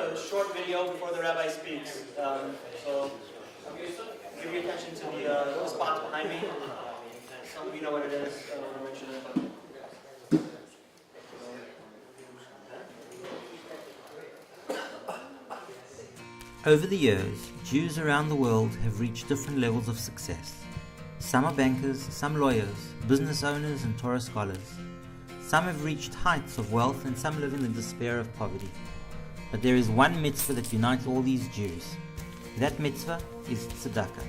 a short video before the rabbi speaks. So give your attention to the spots behind me. Some of you know what it is. I want to mention it. Over the years, Jews around the world have reached different levels of success. Some are bankers, some lawyers, business owners and Torah scholars. Some have reached heights of wealth and some live in the despair of poverty. But there is one mitzvah that unites all these Jews. That mitzvah is tzedakah.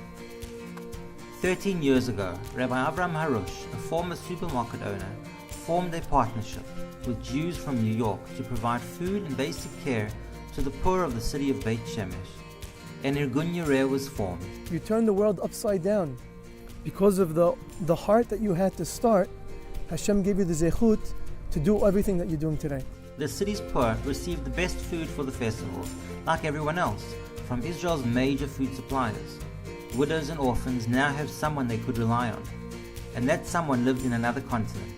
13 years ago, Rabbi Avraham Harush, a former supermarket owner, formed a partnership with Jews from New York to provide food and basic care to the poor of the city of Beit Shemesh. An Irgun was formed. You turned the world upside down. Because of the heart that you had to start, Hashem gave you the zechut to do everything that you're doing today. The city's poor received the best food for the festival, like everyone else, from Israel's major food suppliers. Widows and orphans now have someone they could rely on, and that someone lived in another continent.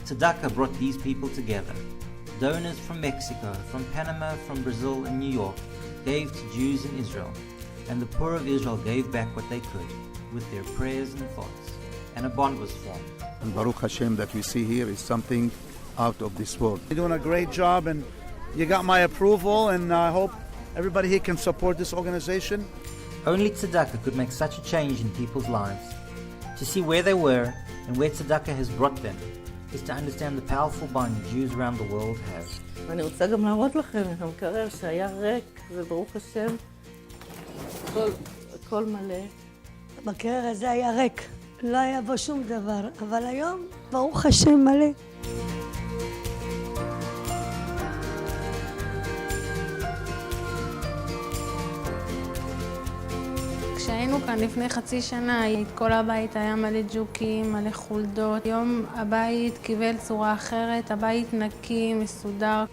Tzedakah brought these people together. Donors from Mexico, from Panama, from Brazil and New York gave to Jews in Israel, and the poor of Israel gave back what they could with their prayers and thoughts, and a bond was formed. And Baruch Hashem that we see here is something out of this world. You're doing a great job and you got my approval, and I hope everybody here can support this organization. Only tzedakah could make such a change in people's lives. To see where they were and where tzedakah has brought them is to understand the powerful bond Jews around the world have. ואני רוצה גם להראות לכם את המקרר שהיה ריק, וברוך השם, הכל מלא. המקרר הזה היה ריק, לא היה בו שום דבר, אבל היום, ברוך השם, מלא. כשהיינו כאן לפני חצי שנה, כל הבית היה מלא ג'וקים, מלא חולדות. היום הבית קיבל צורה אחרת, הבית נקי, מסודר.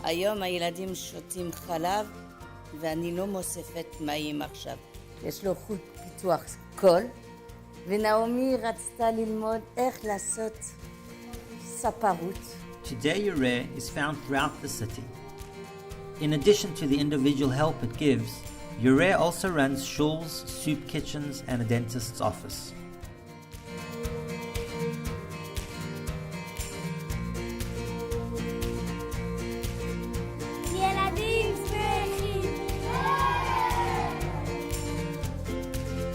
היום הילדים שותים חלב ואני לא מוספת מים עכשיו. יש לו חוט פיתוח קול, ונעמי רצתה ללמוד איך לעשות ספרות. Today Yoreh is found throughout the city. In addition to the individual help it gives, Yoreh also runs shuls, soup kitchens and a dentist's office.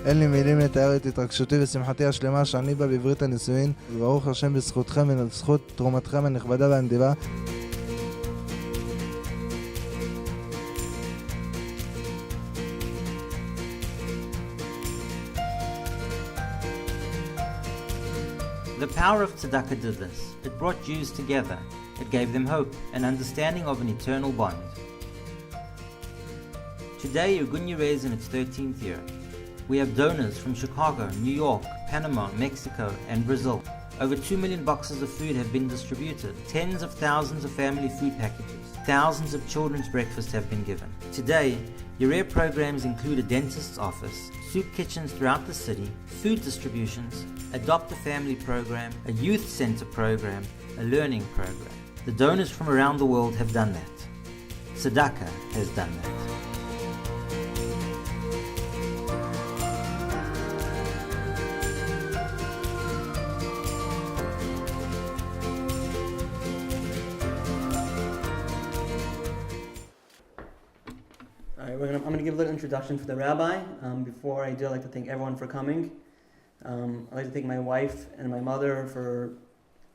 אין לי מילים לתאר את התרגשותי ושמחתי השלמה שאני בה בברית הנישואין, וברוך השם בזכותכם ובזכות תרומתכם הנכבדה והנדיבה. The power of tzedakah did this. It brought Jews together. It gave them hope, an understanding of an eternal bond. Today, Irgun Yoreh is in its 13th year. We have donors from Chicago, New York, Panama, Mexico, and Brazil. Over 2 million boxes of food have been distributed. Tens of thousands of family food packages. Thousands of children's breakfasts have been given. Today, Yoreh programs include a dentist's office, soup kitchens throughout the city, food distributions, adopt a family program, a youth center program, a learning program. The donors from around the world have done that. Tzedakah has done that. I'm going to give a little introduction to the rabbi. Before I do, I'd like to thank everyone for coming. I'd like to thank my wife and my mother for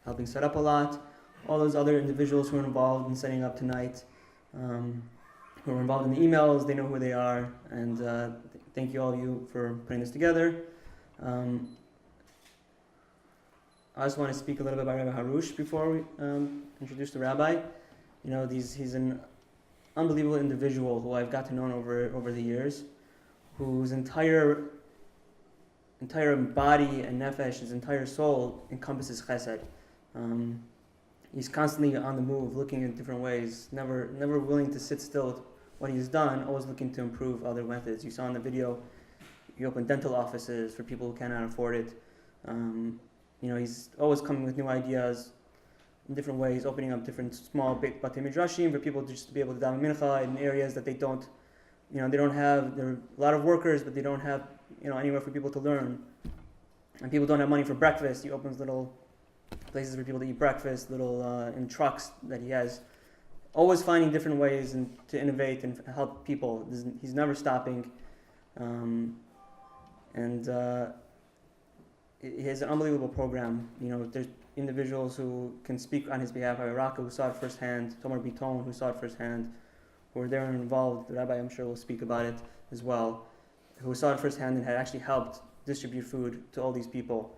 helping set up a lot. All those other individuals who were involved in setting up tonight, who were involved in the emails, they know who they are. And thank you all of you for putting this together. I just want to speak a little bit about Rabbi Harush before we introduce the rabbi. You know, he's an unbelievable individual who I've got to know over the years, whose entire body and nefesh, his entire soul encompasses chesed. He's constantly on the move, looking in different ways, never willing to sit still with what he's done, always looking to improve other methods. You saw in the video, you open dental offices for people who cannot afford it. he's always coming with new ideas in different ways, opening up different small batei midrashim for people just to be able to daven mincha in areas that they don't have. There are a lot of workers, but they don't have anywhere for people to learn, and people don't have money for breakfast. He opens little places for people to eat breakfast, little in trucks that he has. Always finding different ways to innovate and help people. He's never stopping, and he has an unbelievable program. There's individuals who can speak on his behalf. Iraq, who saw it firsthand. Tomer Biton, who saw it firsthand, who were there and involved. The rabbi, I'm sure, will speak about it as well. Who saw it firsthand and had actually helped distribute food to all these people.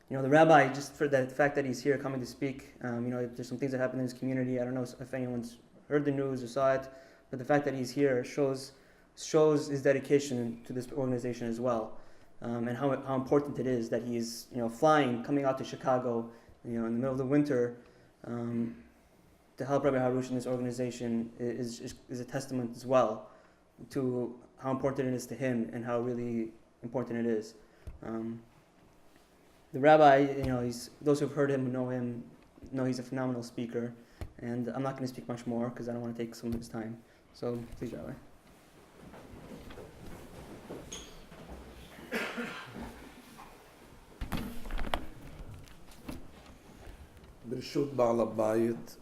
The rabbi, just for the fact that he's here coming to speak, there's some things that happen in his community. I don't know if anyone's heard the news or saw it, but the fact that he's here shows his dedication to this organization as well, and how important it is that he's flying, coming out to Chicago, in the middle of the winter, to help Rabbi Harush in this organization is a testament as well to how important it is to him and how really important it is. The rabbi, those who've heard him, who know he's a phenomenal speaker, and I'm not going to speak much more because I don't want to take some of his time. So, please, Rabbi. ברשות בעל הבית,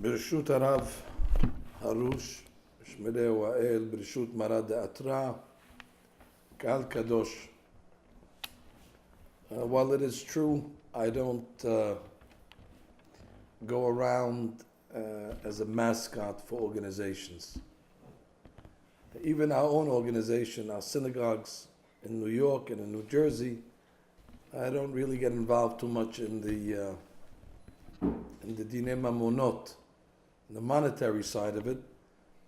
ברשות הרב הרוש, שמרהו האל, ברשות מרא דאתרא, קהל קדוש. While it is true, I don't go around as a mascot for organizations. Even our own organization, our synagogues in New York and in New Jersey, I don't really get involved too much in the dinei mamonot, in the monetary side of it.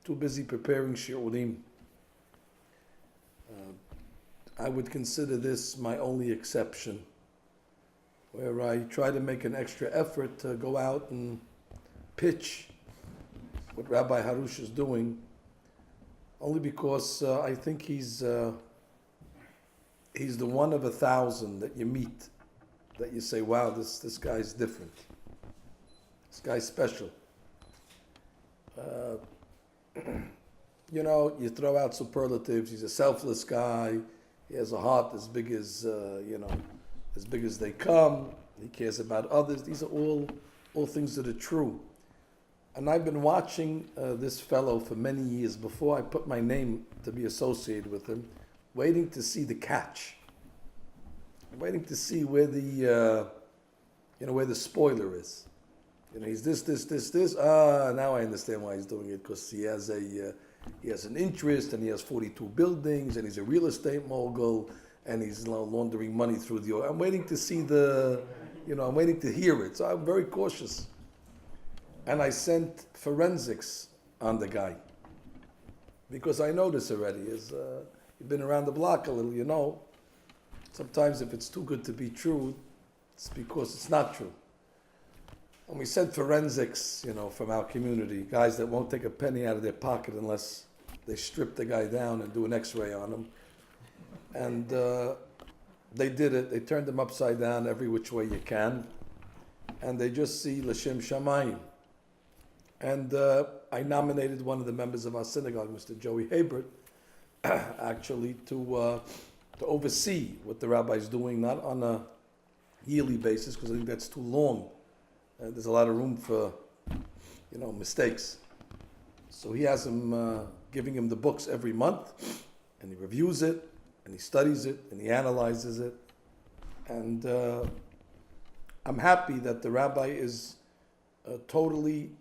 Too busy preparing shiurim. I would consider this my only exception, where I try to make an extra effort to go out and pitch what Rabbi Harush is doing, only because I think he's the one of 1,000 that you meet, that you say, wow, this guy's different. This guy's special. You throw out superlatives. He's a selfless guy. He has a heart as big as as big as they come. He cares about others. These are all things that are true. And I've been watching this fellow for many years before I put my name to be associated with him, waiting to see the catch. Waiting to see where the where the spoiler is. He's this. Now I understand why he's doing it, because he has an interest, and he has 42 buildings, and he's a real estate mogul, and he's laundering money through the oil. I'm waiting to see I'm waiting to hear it. So I'm very cautious. And I sent forensics on the guy, because I know this already. You've been around the block a little, Sometimes if it's too good to be true, it's because it's not true. And we sent forensics, from our community, guys that won't take a penny out of their pocket unless they strip the guy down and do an x-ray on him. And they did it. They turned him upside down every which way you can. And they just see L'Shem Shamayim. And I nominated one of the members of our synagogue, Mr. Joey Habert, actually to oversee what the rabbi's doing, not on a yearly basis, because I think that's too long. There's a lot of room for, mistakes. So he has him giving him the books every month, and he reviews it, and he studies it, and he analyzes it. And I'm happy that the rabbi is totally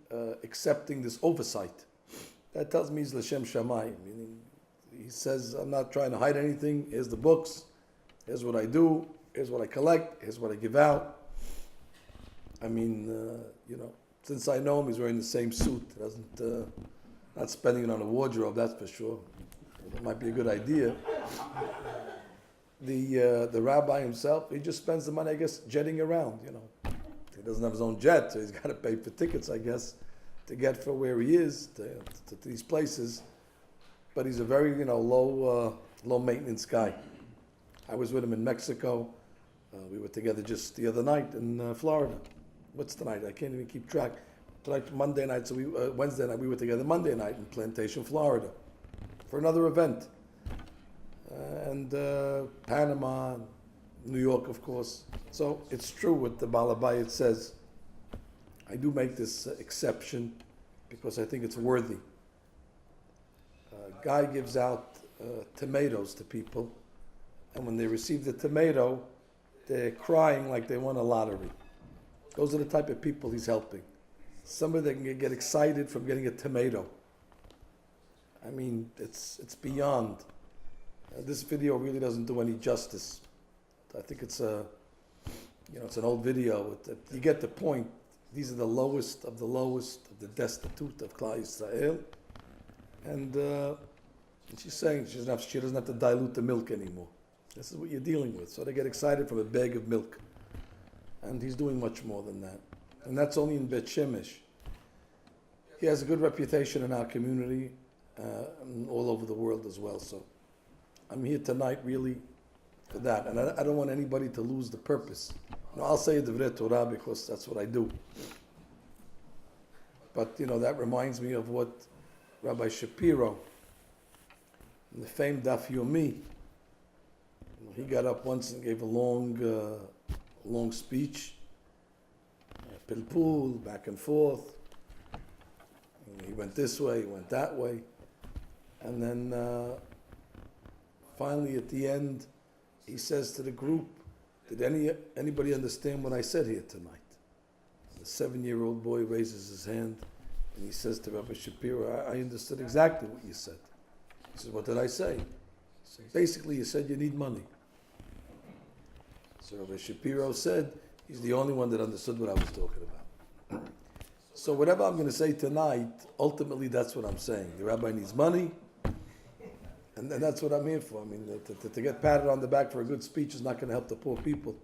accepting this oversight. That tells me he's L'Shem Shamayim. Meaning, he says, I'm not trying to hide anything. Here's the books. Here's what I do. Here's what I collect. Here's what I give out. I mean, since I know him, he's wearing the same suit. He doesn't, not spending it on a wardrobe, that's for sure. It might be a good idea. The rabbi himself, he just spends the money, I guess, jetting around, He doesn't have his own jet, so he's got to pay for tickets, I guess, to get from where he is to these places. But he's a very, low maintenance guy. I was with him in Mexico. We were together just the other night in Florida. What's tonight? I can't even keep track. Tonight, Monday night, so Wednesday night, we were together Monday night in Plantation, Florida, for another event. And Panama, New York, of course. So it's true what the Balabayit says. I do make this exception because I think it's worthy. A guy gives out tomatoes to people, and when they receive the tomato, they're crying like they won a lottery. Those are the type of people he's helping. Somebody that can get excited from getting a tomato. I mean, it's beyond. This video really doesn't do any justice. I think it's it's an old video. You get the point. These are the lowest of the destitute of Klal Yisrael. And she's saying she doesn't have to dilute the milk anymore. This is what you're dealing with. So they get excited from a bag of milk. And he's doing much more than that. And that's only in Bet Shemesh. He has a good reputation in our community and all over the world as well. So I'm here tonight really for that. And I don't want anybody to lose the purpose. I'll say Divrei Torah because that's what I do. But, that reminds me of what Rabbi Shapiro, in the famed Daf Yomi, he got up once and gave a long speech, pilpul, back and forth. He went this way, he went that way. And then finally at the end, he says to the group, did anybody understand what I said here tonight? The 7-year-old boy raises his hand and he says to Rabbi Shapiro, I understood exactly what you said. He says, what did I say? He said, basically, you said you need money. So Rabbi Shapiro said, he's the only one that understood what I was talking about. So whatever I'm going to say tonight, ultimately that's what I'm saying. The rabbi needs money, and that's what I'm here for. I mean, to get patted on the back for a good speech is not going to help the poor people.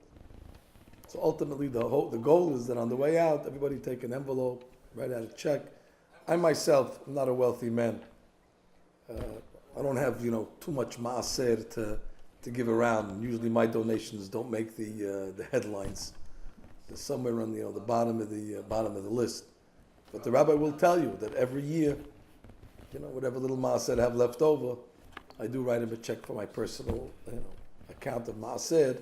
So ultimately the goal is that on the way out, everybody take an envelope, write out a check. I myself am not a wealthy man. I don't have, too much maaser to give around. And usually my donations don't make the headlines. They're somewhere on the bottom of the list. But the rabbi will tell you that every year, whatever little maaser I have left over, I do write him a check for my personal account of maaser.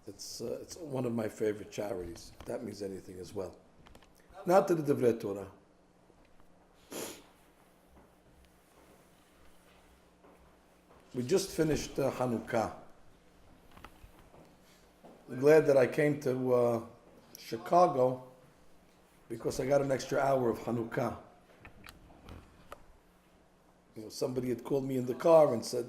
It's one of my favorite charities. If that means anything as well. Now to the Divrei Torah. We just finished Hanukkah. I'm glad that I came to Chicago because I got an extra hour of Hanukkah. Somebody had called me in the car and said,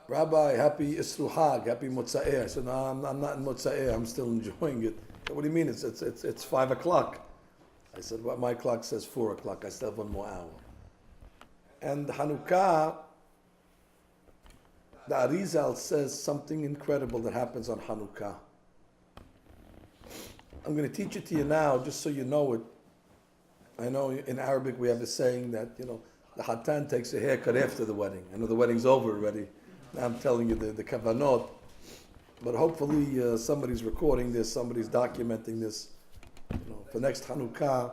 Rabbi, happy Isru Hag, happy Motza'eh. I said, no, I'm not in Motza'eh, I'm still enjoying it. What do you mean? It's 5 o'clock. I said, well, my clock says 4 o'clock. I still have 1 more hour. And Hanukkah, the Arizal says something incredible that happens on Hanukkah. I'm going to teach it to you now, just so you know it. I know in Arabic we have a saying that, the Hatan takes a haircut after the wedding. I know the wedding's over already. Now I'm telling you the kavanot. But hopefully somebody's recording this, somebody's documenting this. For next Hanukkah,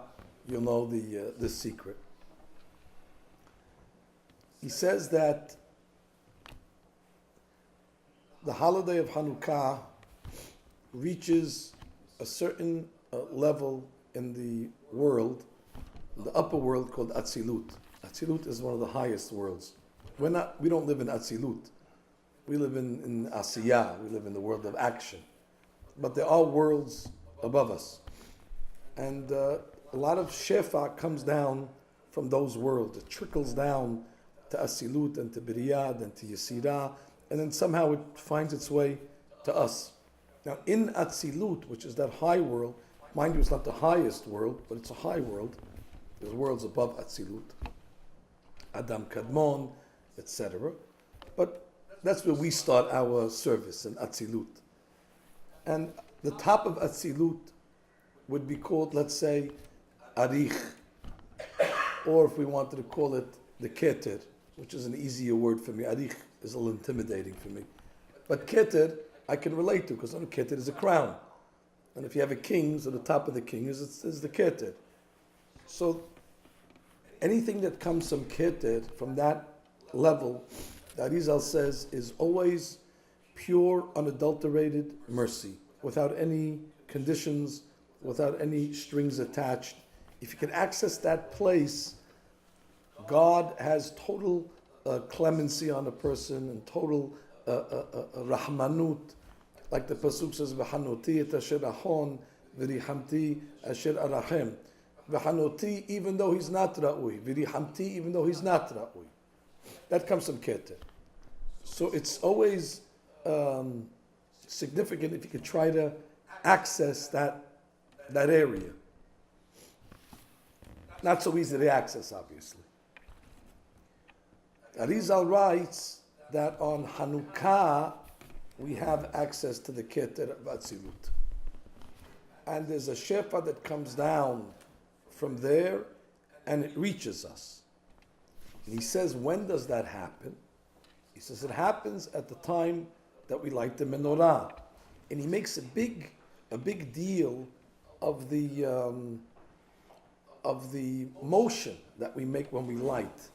you'll know this secret. He says that the holiday of Hanukkah reaches a certain level in the world, the upper world called Atzilut. Atzilut is one of the highest worlds. We don't live in Atzilut. We live in Asiyah. We live in the world of action. But there are worlds above us. And a lot of Shefa comes down from those worlds. It trickles down to Asilut and to Biriyad and to Yesirah, and then somehow it finds its way to us. Now in Atzilut, which is that high world, mind you, it's not the highest world, but it's a high world. There's worlds above Atzilut. Adam Kadmon, etc. But that's where we start our service, in Atzilut. And the top of Atzilut would be called, let's say, Arich, or if we wanted to call it the Keter. which is an easier word for me. Arich is a little intimidating for me. But keter, I can relate to, because keter is a crown. And if you have a king, so the top of the king is the keter. So anything that comes from keter, from that level, the Arizal says, is always pure, unadulterated mercy, without any conditions, without any strings attached. If you can access that place, God has total clemency on a person and total rahmanut, like the pasuk says, "V'hanoti et asher ahon, v'rihamti asher arachem." V'hanoti, even though he's not ra'ui. V'rihamti, even though he's not ra'ui. That comes from keter. So it's always significant if you could try to access that area. Not so easy to access, obviously. Arizal writes that on Hanukkah we have access to the keter of Atzilut. And there's a shefa that comes down from there and it reaches us. And he says, when does that happen? He says it happens at the time that we light the menorah. And he makes a big deal of the motion that we make when we light.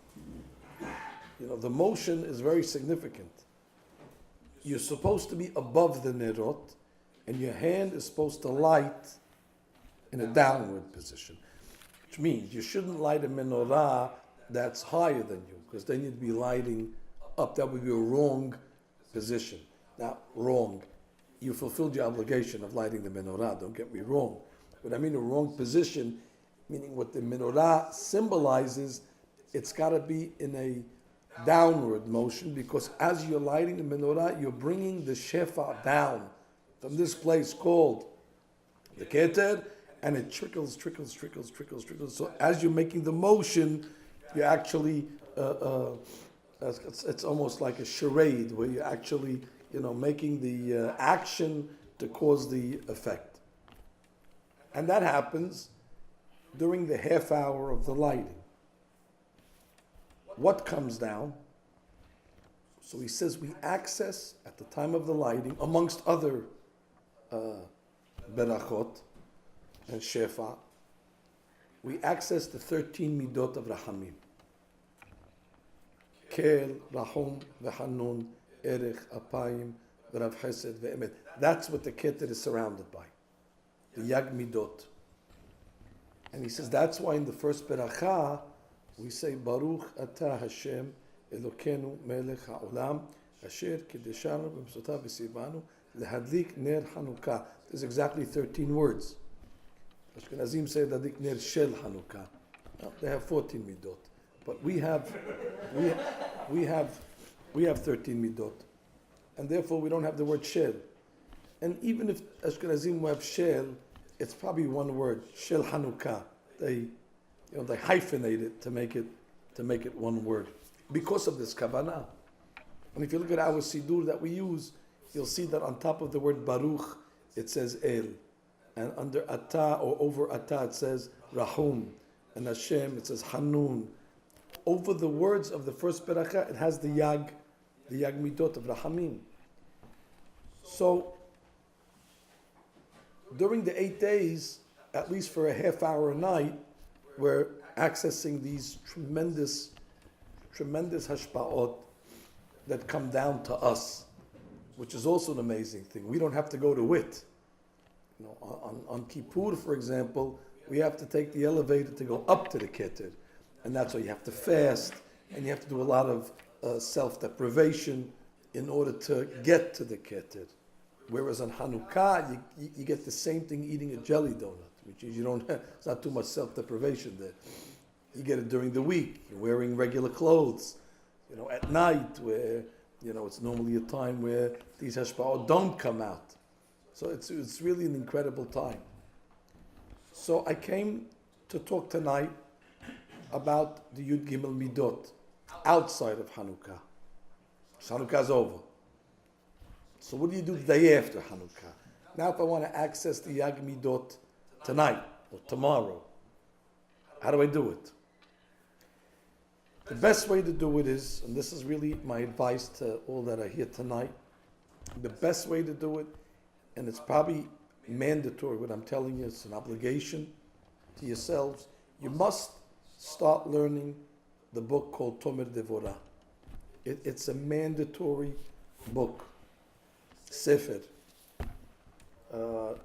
The motion is very significant. You're supposed to be above the nerot, and your hand is supposed to light in a downward position, which means you shouldn't light a menorah that's higher than you, because then you'd be lighting up. That would be a wrong position. Now, wrong. You fulfilled your obligation of lighting the menorah, don't get me wrong. But I mean a wrong position, meaning what the menorah symbolizes, it's got to be in a downward motion, because as you're lighting the menorah, you're bringing the shefa down from this place called the keter, and it trickles. So as you're making the motion, you're actually, it's almost like a charade, where you're actually, making the action to cause the effect. And that happens during the half hour of the lighting. What comes down? So he says we access at the time of the lighting, amongst other berachot and shefa, we access the 13 midot of Rahamim. Kel, Rahum, Vehanun, Erech, Apayim, V'rav Chesed, Ve'emet. That's what the keter is surrounded by. The Yag Midot. And he says that's why in the first beracha we say Baruch Atah Hashem Elokeinu Melech HaOlam Asher Kedeshanu B'Mitzvotav V'Sivanu Lehadlik Ner Hanukkah. There's exactly 13 words. Ashkenazim say Lehadlik Ner Shel Hanukkah. No, they have 14 midot, but we have 13 midot, and therefore we don't have the word Shel. And even if Ashkenazim have Shel, it's probably one word, Shel Hanukkah. They hyphenate it to make it one word because of this kavanah. And if you look at our sidur that we use, you'll see that on top of the word Baruch it says El, and under Atah or over Atah it says Rahum, and Hashem it says Hanun. Over the words of the first beracha it has the Yag Midot of Rahamim. So during the 8 days, at least for a half hour a night, we're accessing these tremendous hashpa'ot that come down to us, which is also an amazing thing. We don't have to go to it. On Kippur, for example, we have to take the elevator to go up to the keter, and that's why you have to fast, and you have to do a lot of self-deprivation in order to get to the keter. Whereas on Hanukkah, you get the same thing eating a jelly donut, which is it's not too much self-deprivation there. You get it during the week. You're wearing regular clothes. At night, where it's normally a time where these hashpa'ot don't come out. So it's really an incredible time. So I came to talk tonight about the Yud Gimel Midot outside of Hanukkah. So Hanukkah's over. So what do you do the day after Hanukkah? Now if I want to access the Yag Midot tonight or tomorrow, how do I do it? The best way to do it is, and this is really my advice to all that are here tonight, the best way to do it, and it's probably mandatory what I'm telling you, it's an obligation to yourselves, you must start learning the book called Tomer Devorah. It's a mandatory book, Sefer. Tomer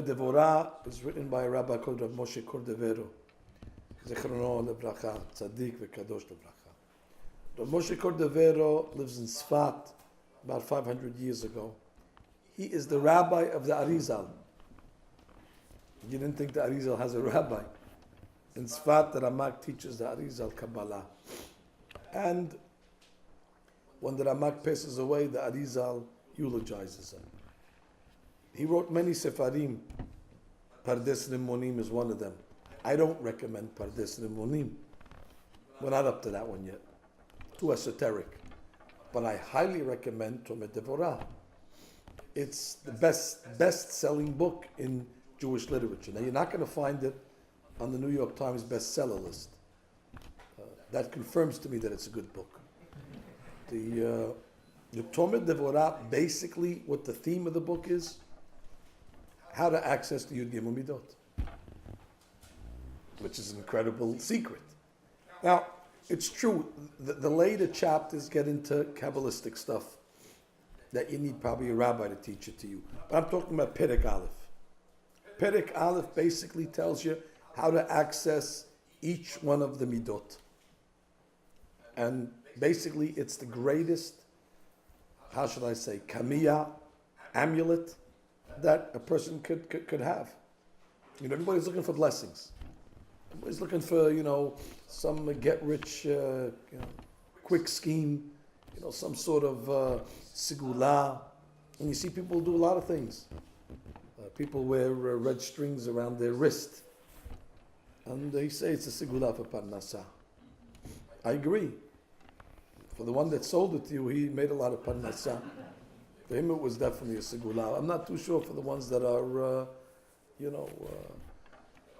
Devorah is written by a rabbi called Rav Moshe Cordovero. Zichrono lebracha, tzaddik v'kadosh lebracha. Rav Moshe Cordovero lives in Sfat about 500 years ago. He is the rabbi of the Arizal. You didn't think the Arizal has a rabbi. In Sfat, the Ramak teaches the Arizal Kabbalah. And when the Ramak passes away, the Arizal eulogizes him. He wrote many Sefarim. Pardes Rimonim is one of them. I don't recommend Pardes Rimonim. We're not up to that one yet. Too esoteric. But I highly recommend Tomer Devorah. It's the best-selling book in Jewish literature. Now, you're not going to find it on the New York Times bestseller list. That confirms to me that it's a good book. The Tomer Devorah, basically what the theme of the book is, how to access the Yud Gimel Midot, which is an incredible secret. Now, it's true, the later chapters get into Kabbalistic stuff that you need probably a rabbi to teach it to you. But I'm talking about Perek Aleph. Perek Aleph basically tells you how to access each one of the Midot. And basically it's the greatest, how should I say, kamiya, amulet, that a person could have. You know, everybody's looking for blessings. Everybody's looking for, some get-rich, quick scheme, some sort of sigula. And you see people do a lot of things. People wear red strings around their wrist. And they say it's a sigula for parnasa. I agree. For the one that sold it to you, he made a lot of parnasa. For him, it was definitely a segula. I'm not too sure for the ones that are,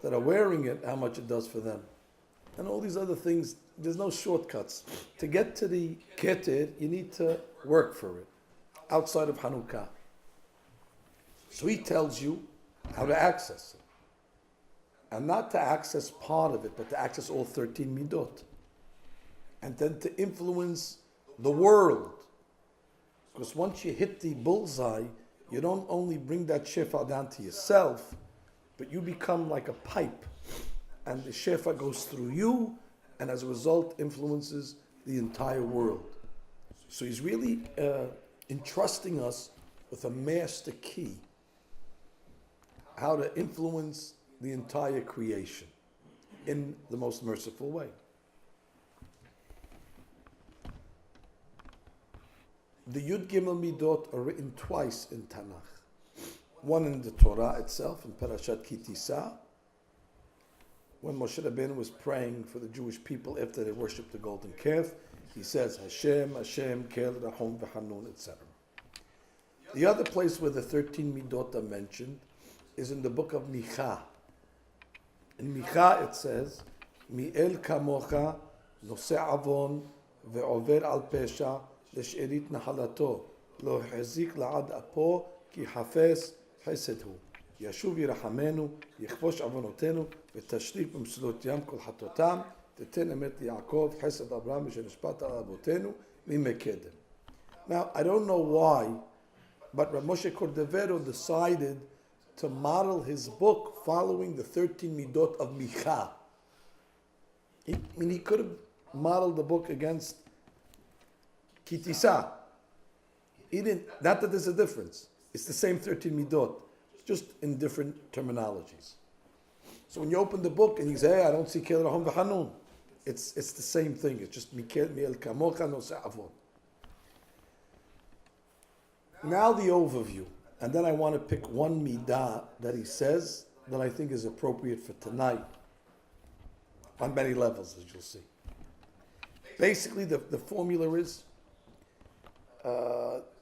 that are wearing it, how much it does for them. And all these other things, there's no shortcuts. To get to the keter, you need to work for it, outside of Hanukkah. So he tells you how to access it. And not to access part of it, but to access all 13 midot. And then to influence the world. Because once you hit the bullseye, you don't only bring that shefa down to yourself, but you become like a pipe. And the shefa goes through you, and as a result influences the entire world. So he's really entrusting us with a master key, how to influence the entire creation in the most merciful way. The Yud Gimel Midot are written twice in Tanakh. One in the Torah itself, in Parashat Ki Tisa, when Moshe Rabbeinu was praying for the Jewish people after they worshipped the golden calf. He says, Hashem, Hashem, Kel, Rahom, V'Hanun, etc. The other place where the 13 Midot are mentioned is in the book of Micha. In Micha it says, Mi'el kamocha, nose avon, ve'over al pesha, לשארית נחלתו, לא החזיק לעד אפו, כי חפש חסד הוא. ישוב ירחמנו, יכבוש עוונותינו, ותשליך במסלות ים כל חטאותם, תתן אמת ליעקב, חסד אברהם, שנשפט על אבותינו, מימי קדם. Now, I don't know why, but Rav Moshe Cordovero decided to model his book following the 13 midot of Micha. He could have modeled the book against Ki Tisa. He didn't. Not that there's a difference. It's the same 13 midot, just in different terminologies. So when you open the book and you say, hey, I don't see Kel Rahom V'Hanun, it's the same thing. It's just Mi'el Kamocha Nose Avon. Now the overview, and then I want to pick one midah that he says that I think is appropriate for tonight, on many levels, as you'll see. Basically, the formula is,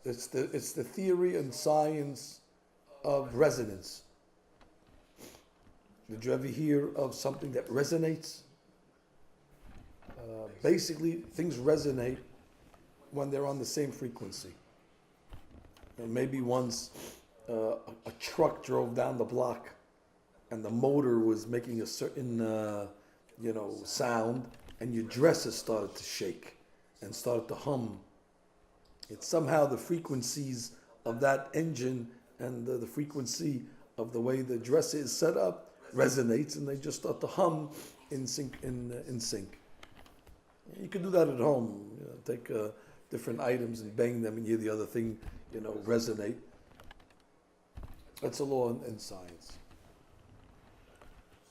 it's the theory and science of resonance. Did you ever hear of something that resonates? basically things resonate when they're on the same frequency. And maybe once a truck drove down the block and the motor was making a certain sound, and your dresses started to shake and started to hum. It's somehow the frequencies of that engine and the frequency of the way the dresser is set up resonates, and they just start to hum in sync. You can do that at home. Take different items and bang them and hear the other thing, resonate. That's a law in science.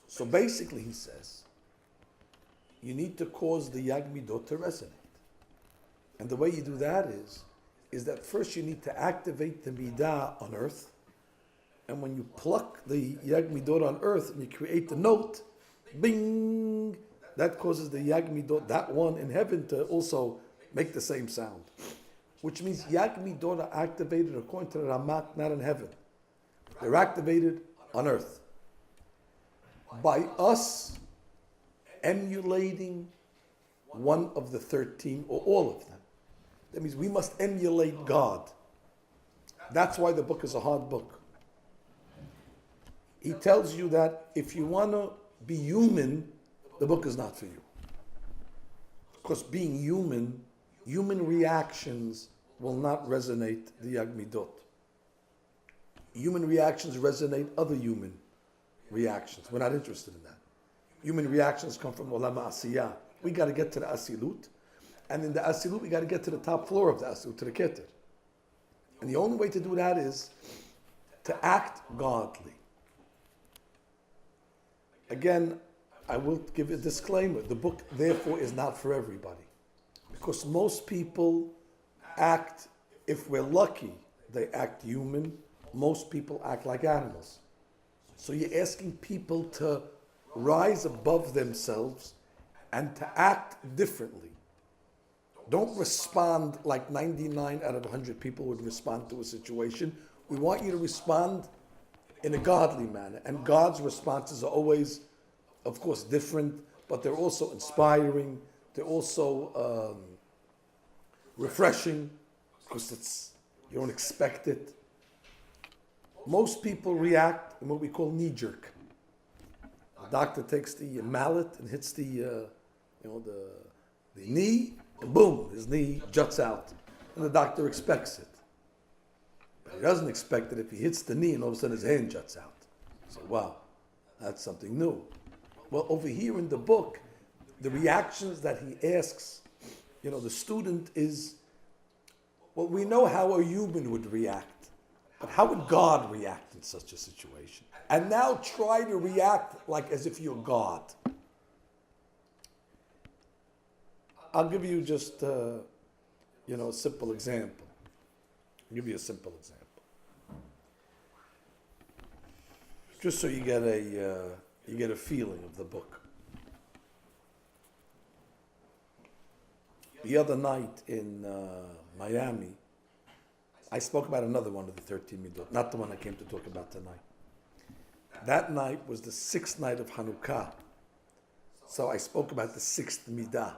So basically, he says, you need to cause the Yag Midot to resonate. And the way you do that is that first you need to activate the Midah on earth. And when you pluck the Yag Midot on earth and you create the note, bing, that causes the Yag Midot, that one in heaven, to also make the same sound. Which means Yag Midot are activated according to the Ramak, not in heaven. They're activated on earth. By us emulating one of the 13 or all of them. That means we must emulate God. That's why the book is a hard book. He tells you that if you want to be human, the book is not for you. Because being human reactions will not resonate the Yag Midot. Human reactions resonate other human reactions. We're not interested in that. Human reactions come from Olam Asiyah. We got to get to the Asilut. And in the Asilut, we got to get to the top floor of the Asilut, to the Keter. And the only way to do that is to act godly. Again, I will give a disclaimer. The book, therefore, is not for everybody. Because most people act, if we're lucky, they act human. Most people act like animals. So you're asking people to rise above themselves and to act differently. Don't respond like 99 out of 100 people would respond to a situation. We want you to respond in a godly manner. And God's responses are always, of course, different, but they're also inspiring. They're also refreshing, because you don't expect it. Most people react in what we call knee-jerk. The doctor takes the mallet and hits the knee, and boom, his knee juts out. And the doctor expects it. But he doesn't expect it if he hits the knee and all of a sudden his hand juts out. So, wow, that's something new. Well, over here in the book, the reactions that he asks, the student is, well, we know how a human would react. But how would God react in such a situation? And now try to react like as if you're God. I'll give you just a simple example. I'll give you a simple example. Just so you get a feeling of the book. The other night in Miami, I spoke about another one of the 13 Midot, not the one I came to talk about tonight. That night was the 6th night of Hanukkah. So I spoke about the 6th Midah,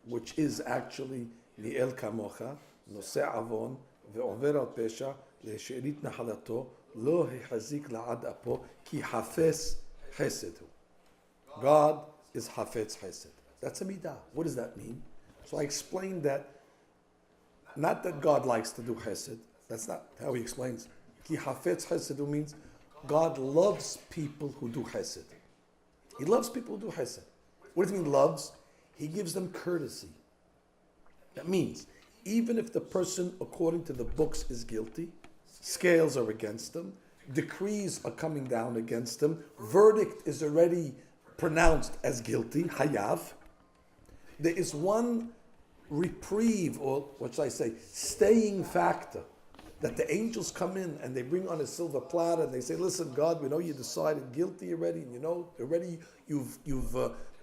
which is actually Ni'el Kamocha, Noseh Avon, Ve'over al Pesha, Le'she'erit Nahalato, Lo Hechazik La'ad Apo, Ki Hafez Chesed Hu. God is Hafez Chesed. That's a Midah. What does that mean? So I explained that, not that God likes to do chesed. That's not how he explains. Ki hafetz chesed means God loves people who do chesed. He loves people who do chesed. What does it mean, loves? He gives them courtesy. That means, even if the person, according to the books, is guilty, scales are against them, decrees are coming down against them, verdict is already pronounced as guilty, hayav, there is one reprieve, or what should I say, staying factor, that the angels come in and they bring on a silver platter and they say, listen, God, we know you decided guilty already, and already you've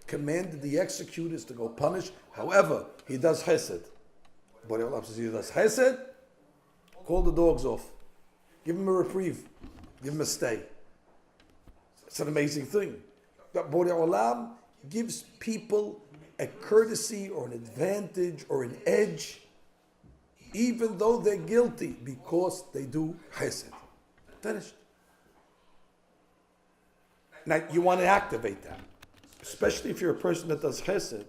commanded the executors to go punish. However, he does chesed. But he does chesed, call the dogs off. Give him a reprieve. Give him a stay. It's an amazing thing. that Borei Olam gives people a courtesy or an advantage or an edge, even though they're guilty, because they do chesed. Finished. Now, you want to activate that, especially if you're a person that does chesed.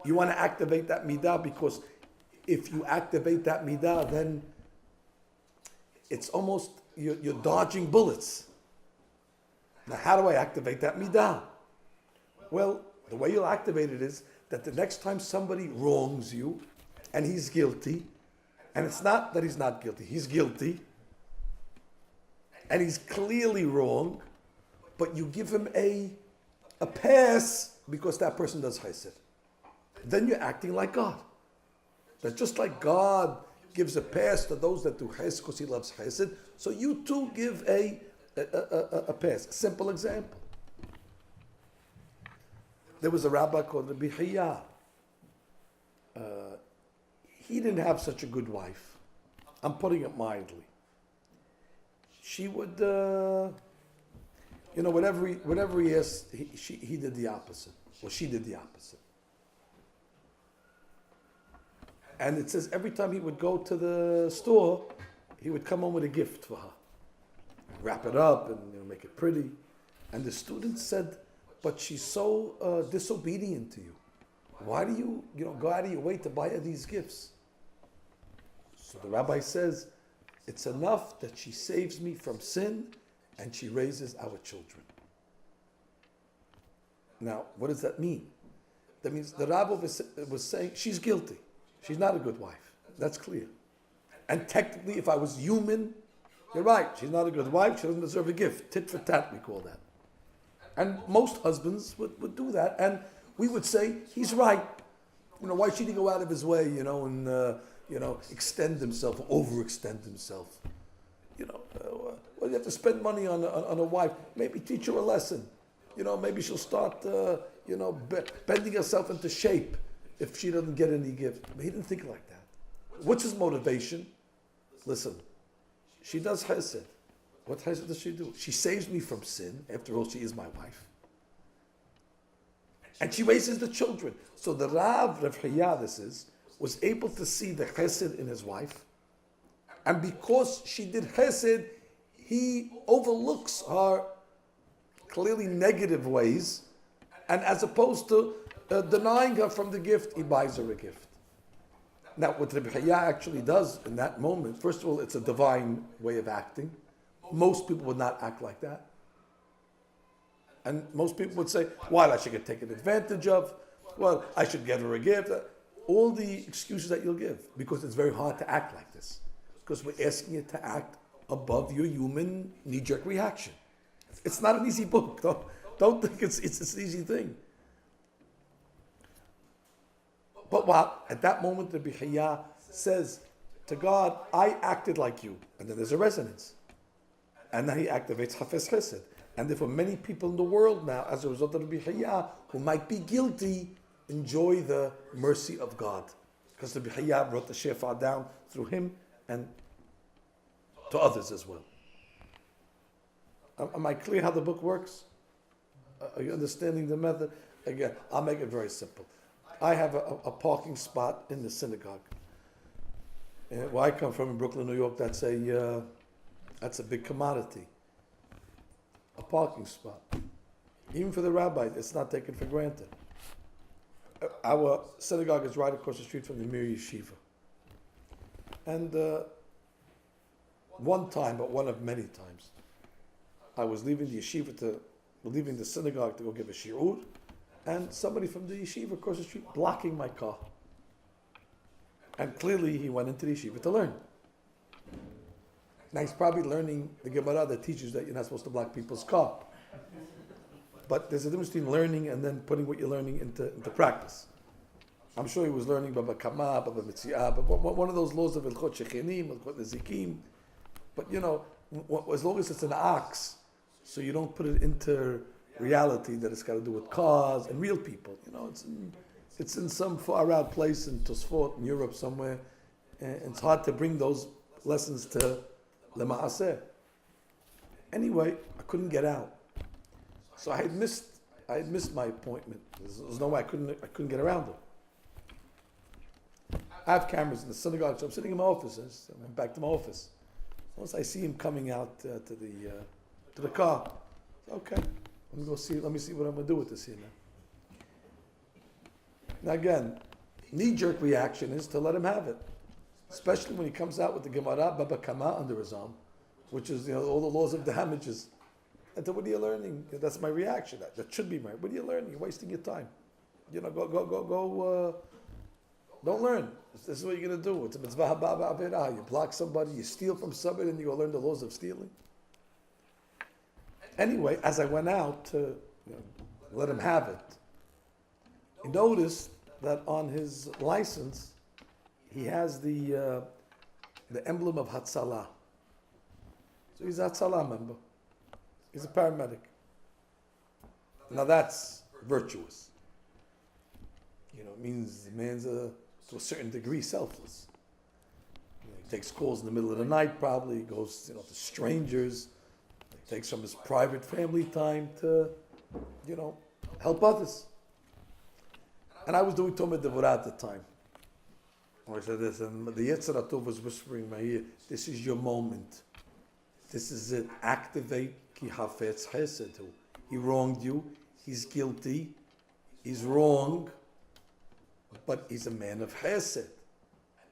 You want to activate that midah, because if you activate that midah, then it's almost, you're dodging bullets. Now, how do I activate that midah? Well, the way you'll activate it is that the next time somebody wrongs you and he's guilty, and it's not that he's not guilty, he's guilty, and he's clearly wrong, but you give him a pass because that person does chesed. Then you're acting like God. That just like God gives a pass to those that do chesed because he loves chesed, so you too give a pass. A simple example. There was a rabbi called Rabbi Chaya. He didn't have such a good wife. I'm putting it mildly. She would, whatever he asked, he did the opposite. Or she did the opposite. And it says every time he would go to the store, he would come home with a gift for her. Wrap it up and make it pretty. And the students said, but she's so disobedient to you. Why do you go out of your way to buy her these gifts? So the rabbi says, it's enough that she saves me from sin and she raises our children. Now, what does that mean? That means the rabbi was saying she's guilty. She's not a good wife. That's clear. And technically, if I was human, you're right. She's not a good wife. She doesn't deserve a gift. Tit for tat, we call that. And most husbands would do that. And we would say, he's right. Why should he go out of his way, and extend himself, or overextend himself? Well, you have to spend money on a wife. Maybe teach her a lesson. Maybe she'll start, bending herself into shape if she doesn't get any gift. But he didn't think like that. What's his motivation? Listen, she does chesed. What chesed does she do? She saves me from sin. After all, she is my wife. And she raises the children. So the Rav Chaya, was able to see the chesed in his wife. And because she did chesed, he overlooks her clearly negative ways. And as opposed to denying her from the gift, he buys her a gift. Now, what Rabbi Chaya actually does in that moment, first of all, it's a divine way of acting. Most people would not act like that. And most people would say, well, I should get taken advantage of. Well, I should get her a gift. All the excuses that you'll give, because it's very hard to act like this. Because we're asking you to act above your human knee-jerk reaction. It's not an easy book. Don't think it's an easy thing. But what? At that moment, Rabbi Chaya says to God, I acted like you. And then there's a resonance. And now he activates Hafez Chesed. And therefore many people in the world now, as a result of Rabbi Chaya, who might be guilty, enjoy the mercy of God. Because Rabbi Chaya brought the Shefa down through him and to others as well. Am I clear how the book works? Are you understanding the method? Again, I'll make it very simple. I have a parking spot in the synagogue. Where I come from in Brooklyn, New York, that's a big commodity. A parking spot. Even for the rabbi, it's not taken for granted. Our synagogue is right across the street from the Mir Yeshiva. And one time, but one of many times, I was leaving the synagogue to go give a shiur, and somebody from the yeshiva across the street blocking my car. And clearly he went into the yeshiva to learn. Now he's probably learning the Gemara that teaches that you're not supposed to block people's car. But there's a difference between learning and then putting what you're learning into practice. I'm sure he was learning Baba Kama, Baba Mitziah, but one of those laws of Ilchot Shechinim, Ilchot Nezikim. But as long as it's an ox, so you don't put it into reality that it's got to do with cars and real people. It's in some far out place in Tosfot in Europe somewhere, and it's hard to bring those lessons to Lema'aseh. Anyway, I couldn't get out. So I had missed I had missed my appointment. There's no way I couldn't get around it. I have cameras in the synagogue, so I'm sitting in my office. I went back to my office. Once I see him coming out to the car, okay, let me see what I'm gonna do with this here now. Now again, knee-jerk reaction is to let him have it, especially when he comes out with the Gemara Baba Kama under his arm, which is all the laws of damages. And then, what are you learning? That's my reaction. That should be my. What are you learning? You're wasting your time. Go. Don't learn. This is what you're going to do. It's a mitzvah haba averah. You block somebody, you steal from somebody, and you go learn the laws of stealing. Anyway, as I went out to let him have it, he noticed that on his license, he has the emblem of Hatzalah. So he's a Hatzalah member. He's a paramedic. Now that's virtuous. It means the man's to a certain degree selfless. He takes calls in the middle of the night probably, he goes to strangers, he takes from his private family time to, help others. And I was doing Tomei Devorah at the time. I said this, and the Yetzer HaTov was whispering in my ear, this is your moment. This is it. Activate ki hafetz chesed. He wronged you. He's guilty. He's wrong. But he's a man of chesed.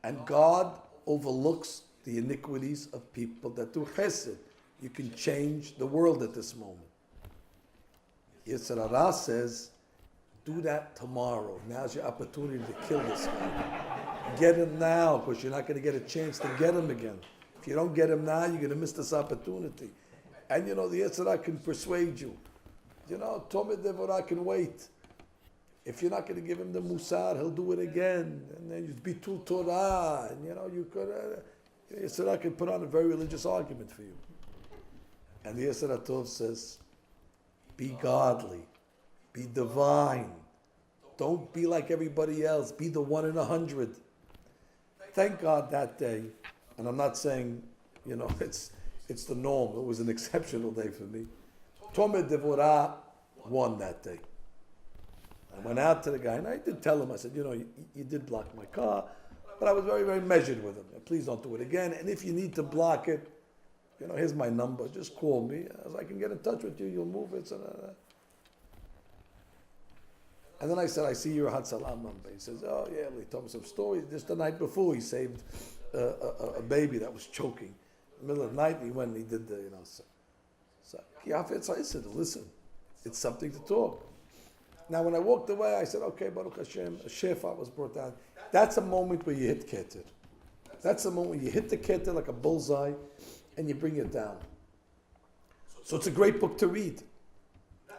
And God overlooks the iniquities of people that do chesed. You can change the world at this moment. Yetzer Hara says, do that tomorrow. Now's your opportunity to kill this guy. Get him now, because you're not going to get a chance to get him again. If you don't get him now, you're going to miss this opportunity. And the Yetzer Hara can persuade you. Tomei Devorah can wait. If you're not going to give him the musar, he'll do it again. And then you bitul Torah. And you could, Yetzer Hara can put on a very religious argument for you. And the Yetzer HaTov says, be godly. Be divine. Don't be like everybody else. Be the 1 in 100. Thank God that day. And I'm not saying, it's the norm. It was an exceptional day for me. Tomei Devorah won that day. I went out to the guy and I did tell him, I said, you did block my car, but I was very, very measured with him. Please don't do it again. And if you need to block it, here's my number. Just call me. As I can get in touch with you, you'll move it. And then I said, I see you're a Hatzalah member. He says, oh yeah, he told me some stories. Just the night before, he saved a baby that was choking. In the middle of the night, he went and he did the, So, I said, listen, it's something to talk. Now, when I walked away, I said, okay, Baruch Hashem, a shefa was brought down. That's a moment where you hit Keter. That's a moment where you hit the Keter like a bullseye and you bring it down. So it's a great book to read.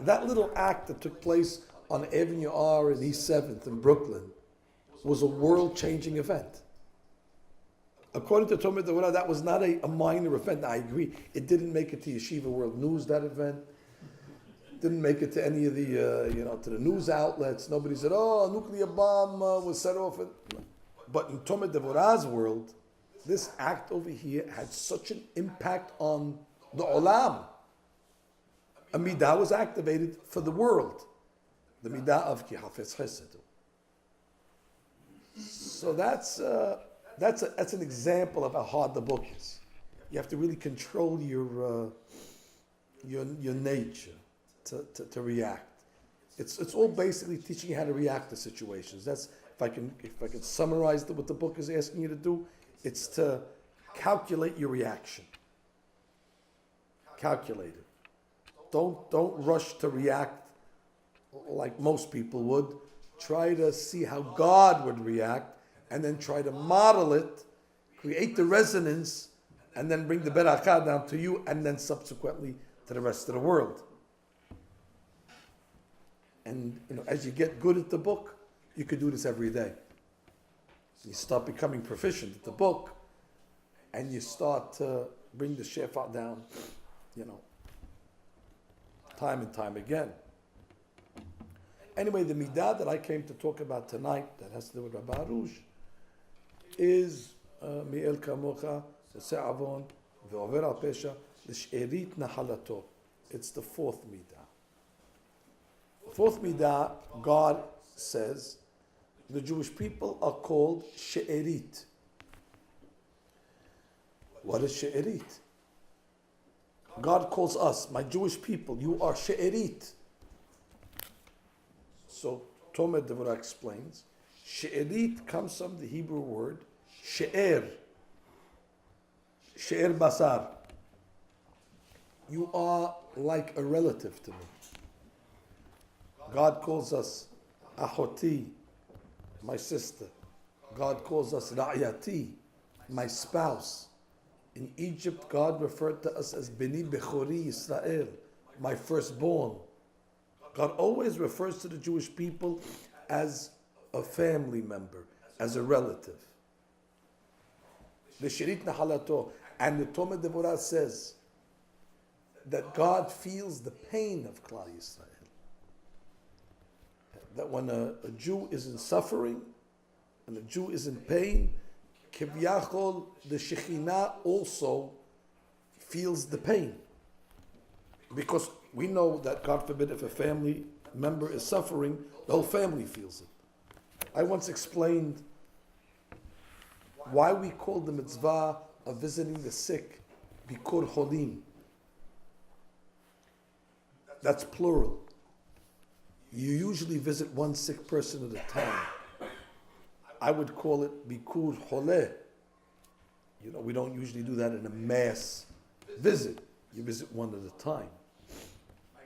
That little act that took place on Avenue R in East 7th in Brooklyn was a world-changing event. According to Tomei Devorah, that was not a minor event. I agree. It didn't make it to Yeshiva World News, that event. Didn't make it to any of the, to the news outlets. Nobody said, oh, a nuclear bomb was set off. But in Tomei Devorah's world, this act over here had such an impact on the olam. A midah was activated for the world. The midah of ki hafetz chesed. So that's an example of how hard the book is. You have to really control your nature to react. It's all basically teaching you how to react to situations. That's if I can summarize what the book is asking you to do, it's to calculate your reaction. Calculate it. Don't rush to react like most people would. Try to see how God would react, and then try to model it, create the resonance, and then bring the berakah down to you, and then subsequently to the rest of the world. And as you get good at the book, you could do this every day. You start becoming proficient at the book, and you start to bring the shefa down, time and time again. Anyway, the midah that I came to talk about tonight, that has to do with Rabbi Arush, is mi'el kamocha, se'avon, ve'over al pesha, l'she'erit nahalato. It's the fourth midah. Fourth midah, God says, the Jewish people are called she'erit. What is she'erit? God calls us, my Jewish people, you are she'erit. So Tomer Devorah explains, she'erit comes from the Hebrew word she'er. She'er basar. You are like a relative to me. God calls us ahoti, my sister. God calls us ra'yati, my spouse. In Egypt, God referred to us as Beni Bechori Yisrael, my firstborn. God always refers to the Jewish people as a family member, as a relative. The Shirit Nahalato, and the Tomer Devorah says that God feels the pain of Klal Yisrael. That when a Jew is in suffering, and a Jew is in pain, Kivyachol, the Shekhinah also feels the pain. Because we know that, God forbid, if a family member is suffering, the whole family feels it. I once explained why we call the mitzvah of visiting the sick Bikur Cholim. That's plural. You usually visit one sick person at a time. I would call it Bikur Choleh. You know, we don't usually do that in a mass visit. You visit one at a time.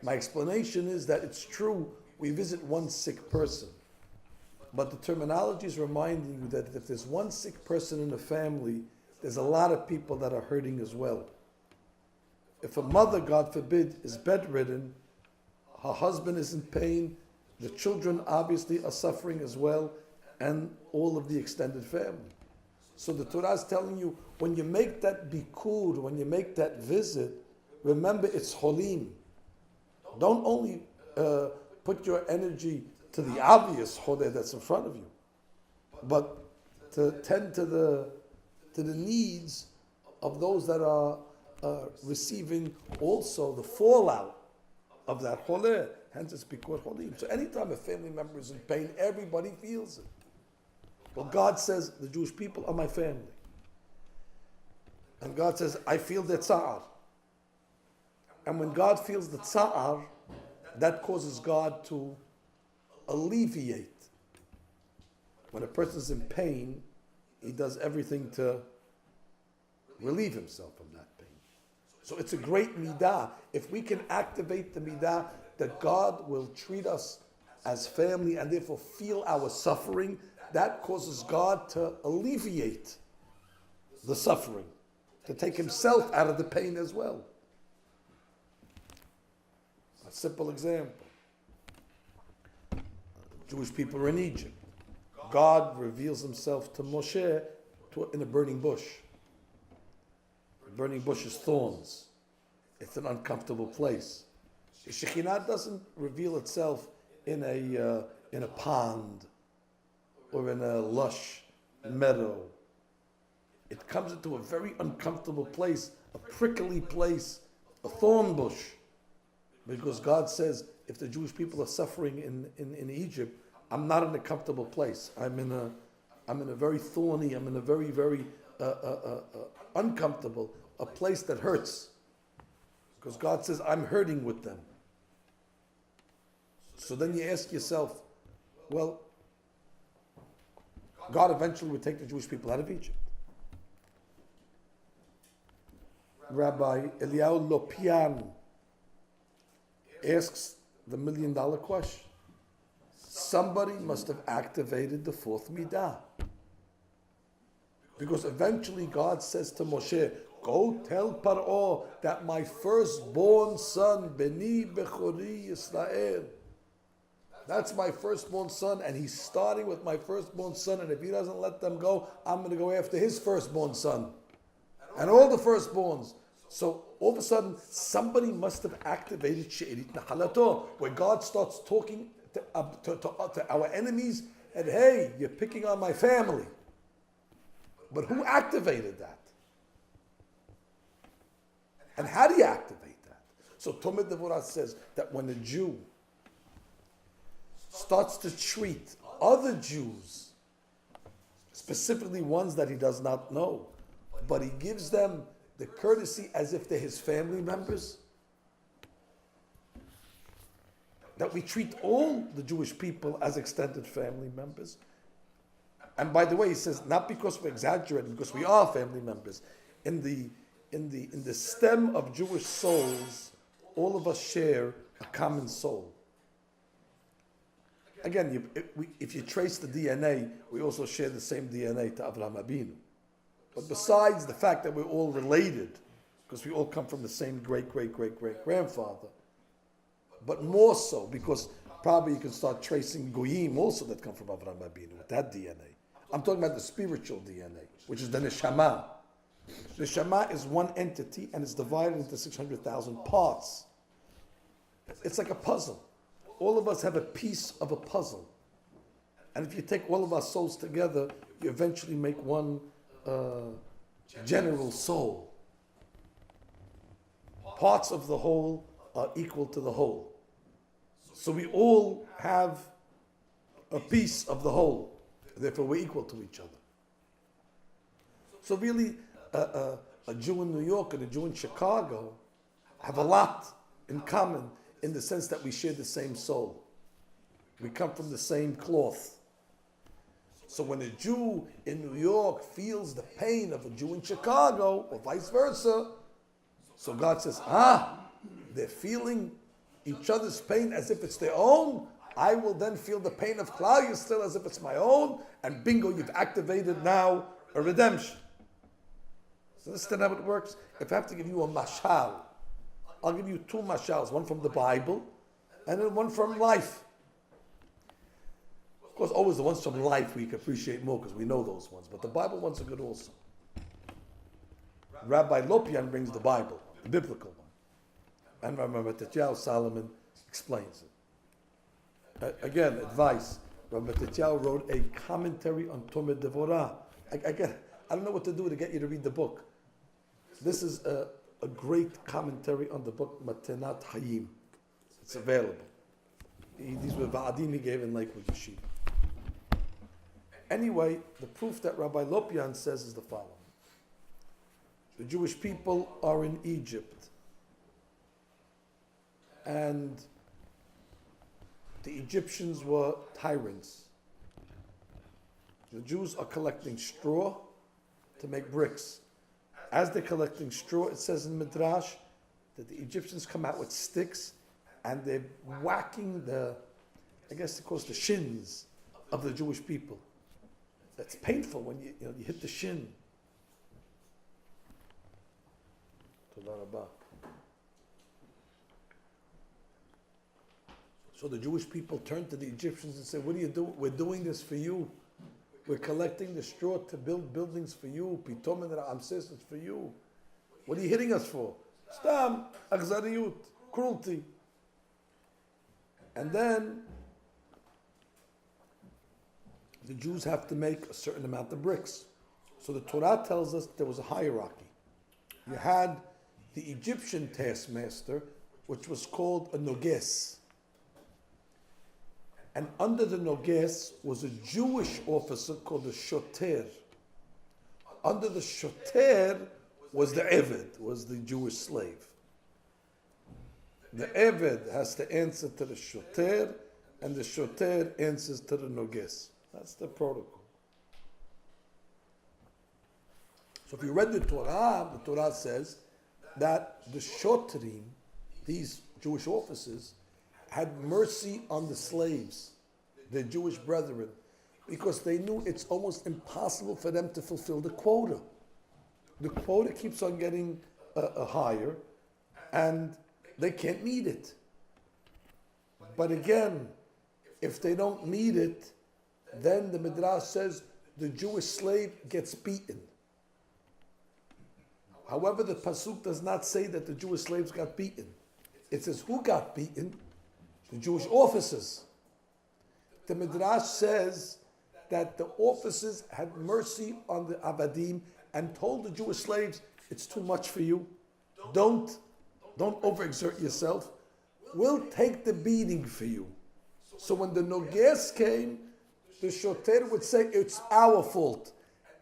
My explanation is that it's true, we visit one sick person. But the terminology is reminding you that if there's one sick person in a family, there's a lot of people that are hurting as well. If a mother, God forbid, is bedridden, her husband is in pain, the children obviously are suffering as well, and all of the extended family. So the Torah is telling you, when you make that bikur, when you make that visit, remember it's cholim. Don't only put your energy to the obvious choleh that's in front of you, but to tend to the needs of those that are receiving also the fallout of that choleh. Hence it's bikur cholim. So anytime a family member is in pain, everybody feels it. Well, God says, the Jewish people are my family. And God says, I feel the tsa'ar. And when God feels the tsa'ar, that causes God to alleviate. When a person is in pain, he does everything to relieve himself from that pain. So it's a great midah. If we can activate the midah that God will treat us as family and therefore feel our suffering, that causes God to alleviate the suffering, to take himself out of the pain as well. A simple example. Jewish people are in Egypt. God reveals himself to Moshe in a burning bush. A burning bush is thorns. It's an uncomfortable place. The Shekhinah doesn't reveal itself in a pond or in a lush meadow. It comes into a very uncomfortable place, a prickly place, a thorn bush. Because God says, if the Jewish people are suffering in Egypt, I'm not in a comfortable place. I'm in a very thorny, I'm in a very, very uncomfortable, a place that hurts. Because God says, I'm hurting with them. So then you ask yourself, well, God eventually would take the Jewish people out of Egypt. Rabbi Eliyahu Lopian asks the $1 million question. Somebody must have activated the fourth midah. Because eventually God says to Moshe, go tell Paro that my firstborn son, Beni Bechori Yisrael, that's my firstborn son, and he's starting with my firstborn son, and if he doesn't let them go, I'm going to go after his firstborn son. And all the firstborns. So all of a sudden, somebody must have activated She'erit Nahalato, where God starts talking to our enemies, and hey, you're picking on my family. But who activated that? And how do you activate that? So Tomer Devorah says that when a Jew starts to treat other Jews, specifically ones that he does not know, but he gives them the courtesy as if they're his family members, that we treat all the Jewish people as extended family members. And by the way, he says, not because we're exaggerating, because we are family members. In the stem of Jewish souls, all of us share a common soul. Again, if you trace the DNA, we also share the same DNA to Avraham Avinu. But besides the fact that we're all related, because we all come from the same great-great-great-great-grandfather, but more so because probably you can start tracing Goyim also that come from Avraham Avinu with that DNA. I'm talking about the spiritual DNA, which is the Neshama. The Neshama is one entity and it's divided into 600,000 parts. It's like a puzzle. All of us have a piece of a puzzle. And if you take all of our souls together, you eventually make one general soul. Parts of the whole are equal to the whole. So we all have a piece of the whole. Therefore, we're equal to each other. So really, a Jew in New York and a Jew in Chicago have a lot in common in the sense that we share the same soul. We come from the same cloth. So when a Jew in New York feels the pain of a Jew in Chicago, or vice versa, so God says, they're feeling each other's pain as if it's their own. I will then feel the pain of Klal Yisrael as if it's my own, and bingo, you've activated now a redemption. So this is how it works. If I have to give you a mashal, I'll give you two mashals, one from the Bible and then one from life. Of course, always the ones from life we can appreciate more because we know those ones, but the Bible ones are good also. Rabbi Lopian brings the Bible, the biblical one, and Rabbi Matthias Solomon explains it. Again, advice. Rabbi Matthias wrote a commentary on Tomei Devorah. I don't know what to do to get you to read the book. This is a great commentary on the book Matenat Hayim. It's available. These were va'adim he gave in Lakewood Yeshiva. Anyway, the proof that Rabbi Lopian says is the following. The Jewish people are in Egypt. And the Egyptians were tyrants. The Jews are collecting straw to make bricks. As they're collecting straw, it says in Midrash that the Egyptians come out with sticks and they're whacking I guess it calls the shins of the Jewish people. That's painful when you hit the shin. Toda Rabbah. So the Jewish people turn to the Egyptians and say, what do you do? We're doing this for you. We're collecting the straw to build buildings for you. Pitom and Ramses, it's for you. What are you hitting us for? Stam, akhzariyut, cruelty. And then the Jews have to make a certain amount of bricks. So the Torah tells us there was a hierarchy. You had the Egyptian taskmaster, which was called a noges. And under the noges was a Jewish officer called a shoter. Under the shoter was the eved, was the Jewish slave. The eved has to answer to the shoter, and the shoter answers to the noges. That's the protocol. So if you read the Torah says that the shotrim, these Jewish officers, had mercy on the slaves, their Jewish brethren, because they knew it's almost impossible for them to fulfill the quota. The quota keeps on getting higher, and they can't meet it. But again, if they don't meet it, then the Midrash says the Jewish slave gets beaten. However, the Pasuk does not say that the Jewish slaves got beaten. It says who got beaten? The Jewish officers. The Midrash says that the officers had mercy on the Avadim and told the Jewish slaves, it's too much for you. Don't overexert yourself. We'll take the beating for you. So when the Noges came, the Shoter would say, it's our fault.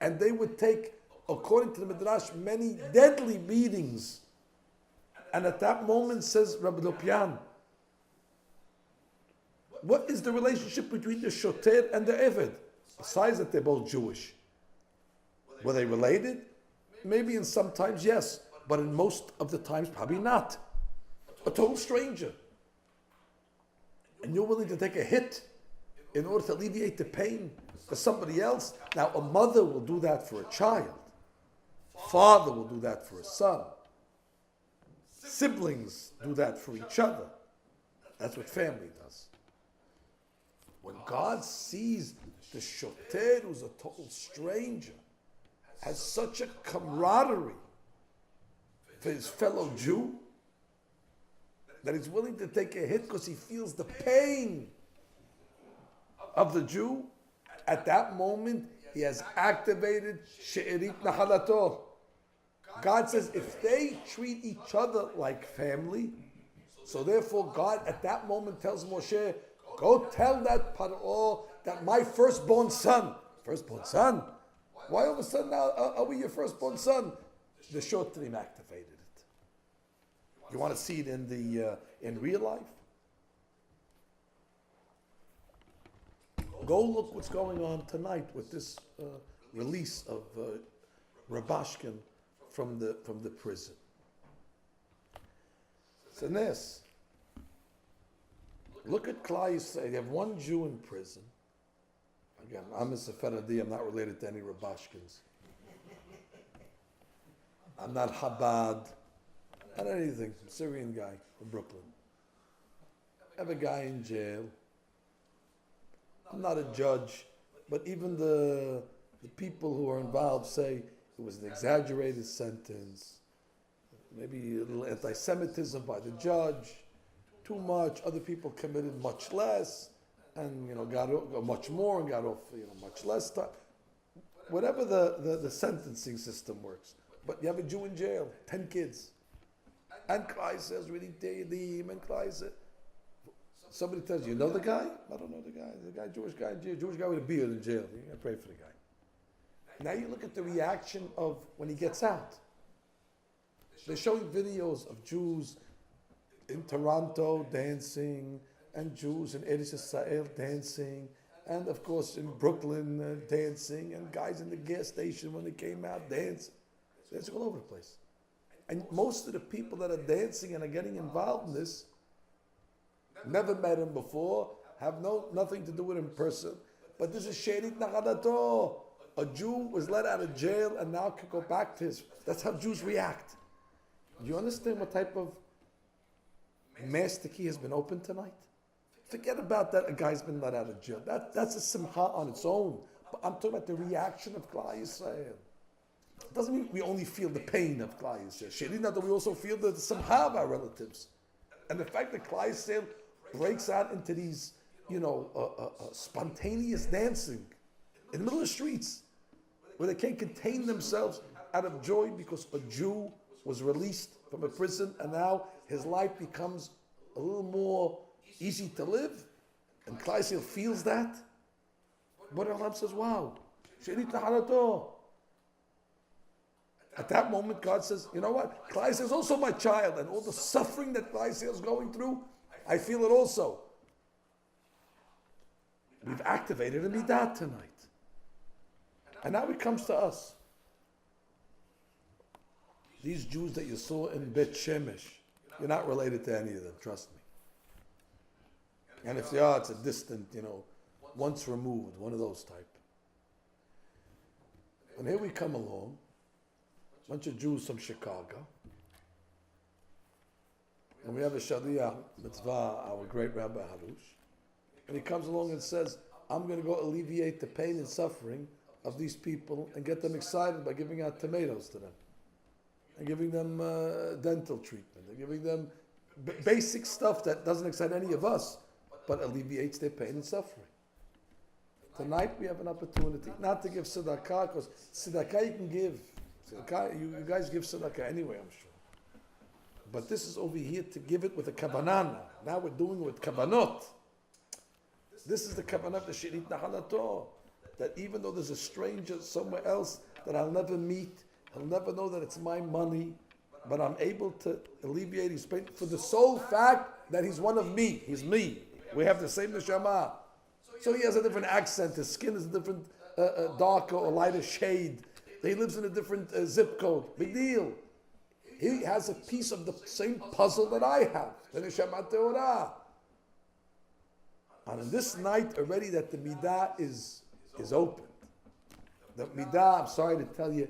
And they would take, according to the Midrash, many deadly beatings. And at that moment, says Rabbi Lopian, what is the relationship between the Shoter and the Eved? Besides that they're both Jewish. Were they related? Maybe in some times, yes. But in most of the times, probably not. A total stranger. And you're willing to take a hit in order to alleviate the pain for somebody else. Now, a mother will do that for a child. Father will do that for a son. Siblings do that for each other. That's what family does. When God sees the shoter, who's a total stranger, has such a camaraderie for his fellow Jew, that he's willing to take a hit because he feels the pain of the Jew, at that moment he has activated she'erit nahalato. God says if they treat each other like family, so therefore God at that moment tells Moshe, go tell that Paro that my firstborn son, why all of a sudden now are we your firstborn son? The Shotrim activated it. You want to see it in real life? Go look what's going on tonight with this release of Rabashkin from the prison. It's a nes. Look at Klal Yisrael. You have one Jew in prison. Again, I'm a Sephardi. I'm not related to any Rabashkins. I'm not Chabad. Not anything. I'm a Syrian guy from Brooklyn. I have a guy in jail. I'm not a judge, but even the people who are involved say it was an exaggerated sentence, maybe a little anti-Semitism by the judge, too much. Other people committed much less, and got much more and got off much less time. Whatever the sentencing system works, but you have a Jew in jail, 10 kids, and Klal says reading Tehillim, and Klal says. Somebody tells you, know the guy? I don't know the guy. The guy, Jewish guy in jail, Jewish guy with a beard in jail. You gotta pray for the guy. Now you look at the reaction of when he gets out. They're showing videos of Jews in Toronto dancing, and Jews in Eretz Yisrael dancing, and of course in Brooklyn dancing, and guys in the gas station when they came out dancing. It's all over the place. And most of the people that are dancing and are getting involved in this never met him before, have nothing to do with him in person. But this is Sherit Nachadato. A Jew was let out of jail and now can go back to his. That's how Jews react. Do you understand what type of master key has been opened tonight? Forget about that. A guy's been let out of jail. That's a simcha on its own. But I'm talking about the reaction of Klal Yisrael. It doesn't mean we only feel the pain of Klal Yisrael. Sherit Nachadato, we also feel the simcha of our relatives. And the fact that Klal Yisrael breaks out into these, spontaneous dancing in the middle of the streets, where they can't contain themselves out of joy because a Jew was released from a prison and now his life becomes a little more easy to live, and Klal Yisrael feels that. But Olam says, wow, Sherit Nachadato. At that moment, God says, you know what? Klal Yisrael is also my child, and all the suffering that Klal Yisrael is going through, I feel it also. We've activated a midah tonight. And now it comes to us. These Jews that you saw in Bet Shemesh, you're not related to any of them, trust me. And if they are, it's a distant, once removed, one of those type. And here we come along, a bunch of Jews from Chicago, and we have a Shaliach Mitzvah, our great Rabbi Harush, and he comes along and says, I'm going to go alleviate the pain and suffering of these people and get them excited by giving out tomatoes to them, and giving them dental treatment, and giving them basic stuff that doesn't excite any of us, but alleviates their pain and suffering. Tonight we have an opportunity not to give tzedakah, because tzedakah you can give. Tzedakah, you guys give tzedakah anyway, I'm sure. But this is over here to give it with a kavanah. Now we're doing it with kavanot. This is the kavanah of the She'rit Nahalato. That even though there's a stranger somewhere else that I'll never meet, he'll never know that it's my money, but I'm able to alleviate his pain for the sole fact that he's one of me. He's me. We have the same neshama. So he has a different accent. His skin is a different, darker or lighter shade. He lives in a different zip code. Big deal. He has a piece of the same puzzle that I have. The neshama teorah. And on this night already that the midah is opened. The midah, I'm sorry to tell you,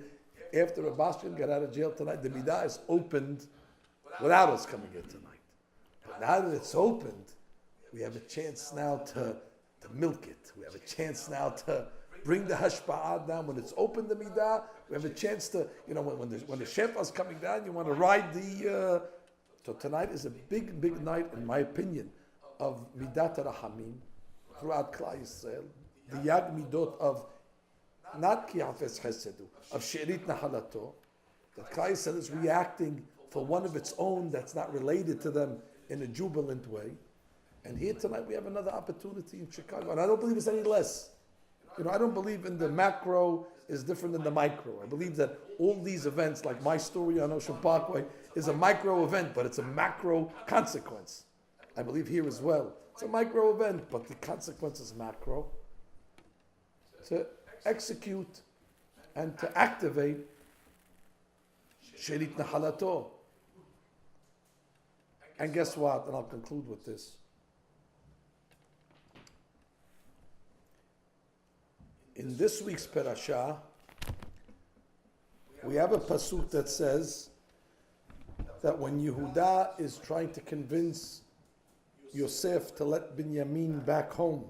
after Rabashkin got out of jail tonight, the midah is opened without us coming here tonight. But now that it's opened, we have a chance now to milk it. We have a chance now to bring the hashpa'ah down. When it's open, the midah, we have a chance to, when the shefa's coming down, you want to ride the... So tonight is a big, big night, in my opinion, of midat rahamim throughout Klal Yisrael. The yag midot of not ki hafez chesedu, of she'rit nahalato, that Klal Yisrael is reacting for one of its own that's not related to them in a jubilant way. And here tonight we have another opportunity in Chicago, and I don't believe it's any less. I don't believe in the macro is different than the micro. I believe that all these events, like my story on Ocean Parkway, is a micro event, but it's a macro consequence. I believe here as well. It's a micro event, but the consequence is macro. To execute and to activate She'rit Nahalato. And guess what? And I'll conclude with this. In this week's parasha, we have a pasuk that says that when Yehuda is trying to convince Yosef to let Binyamin back home,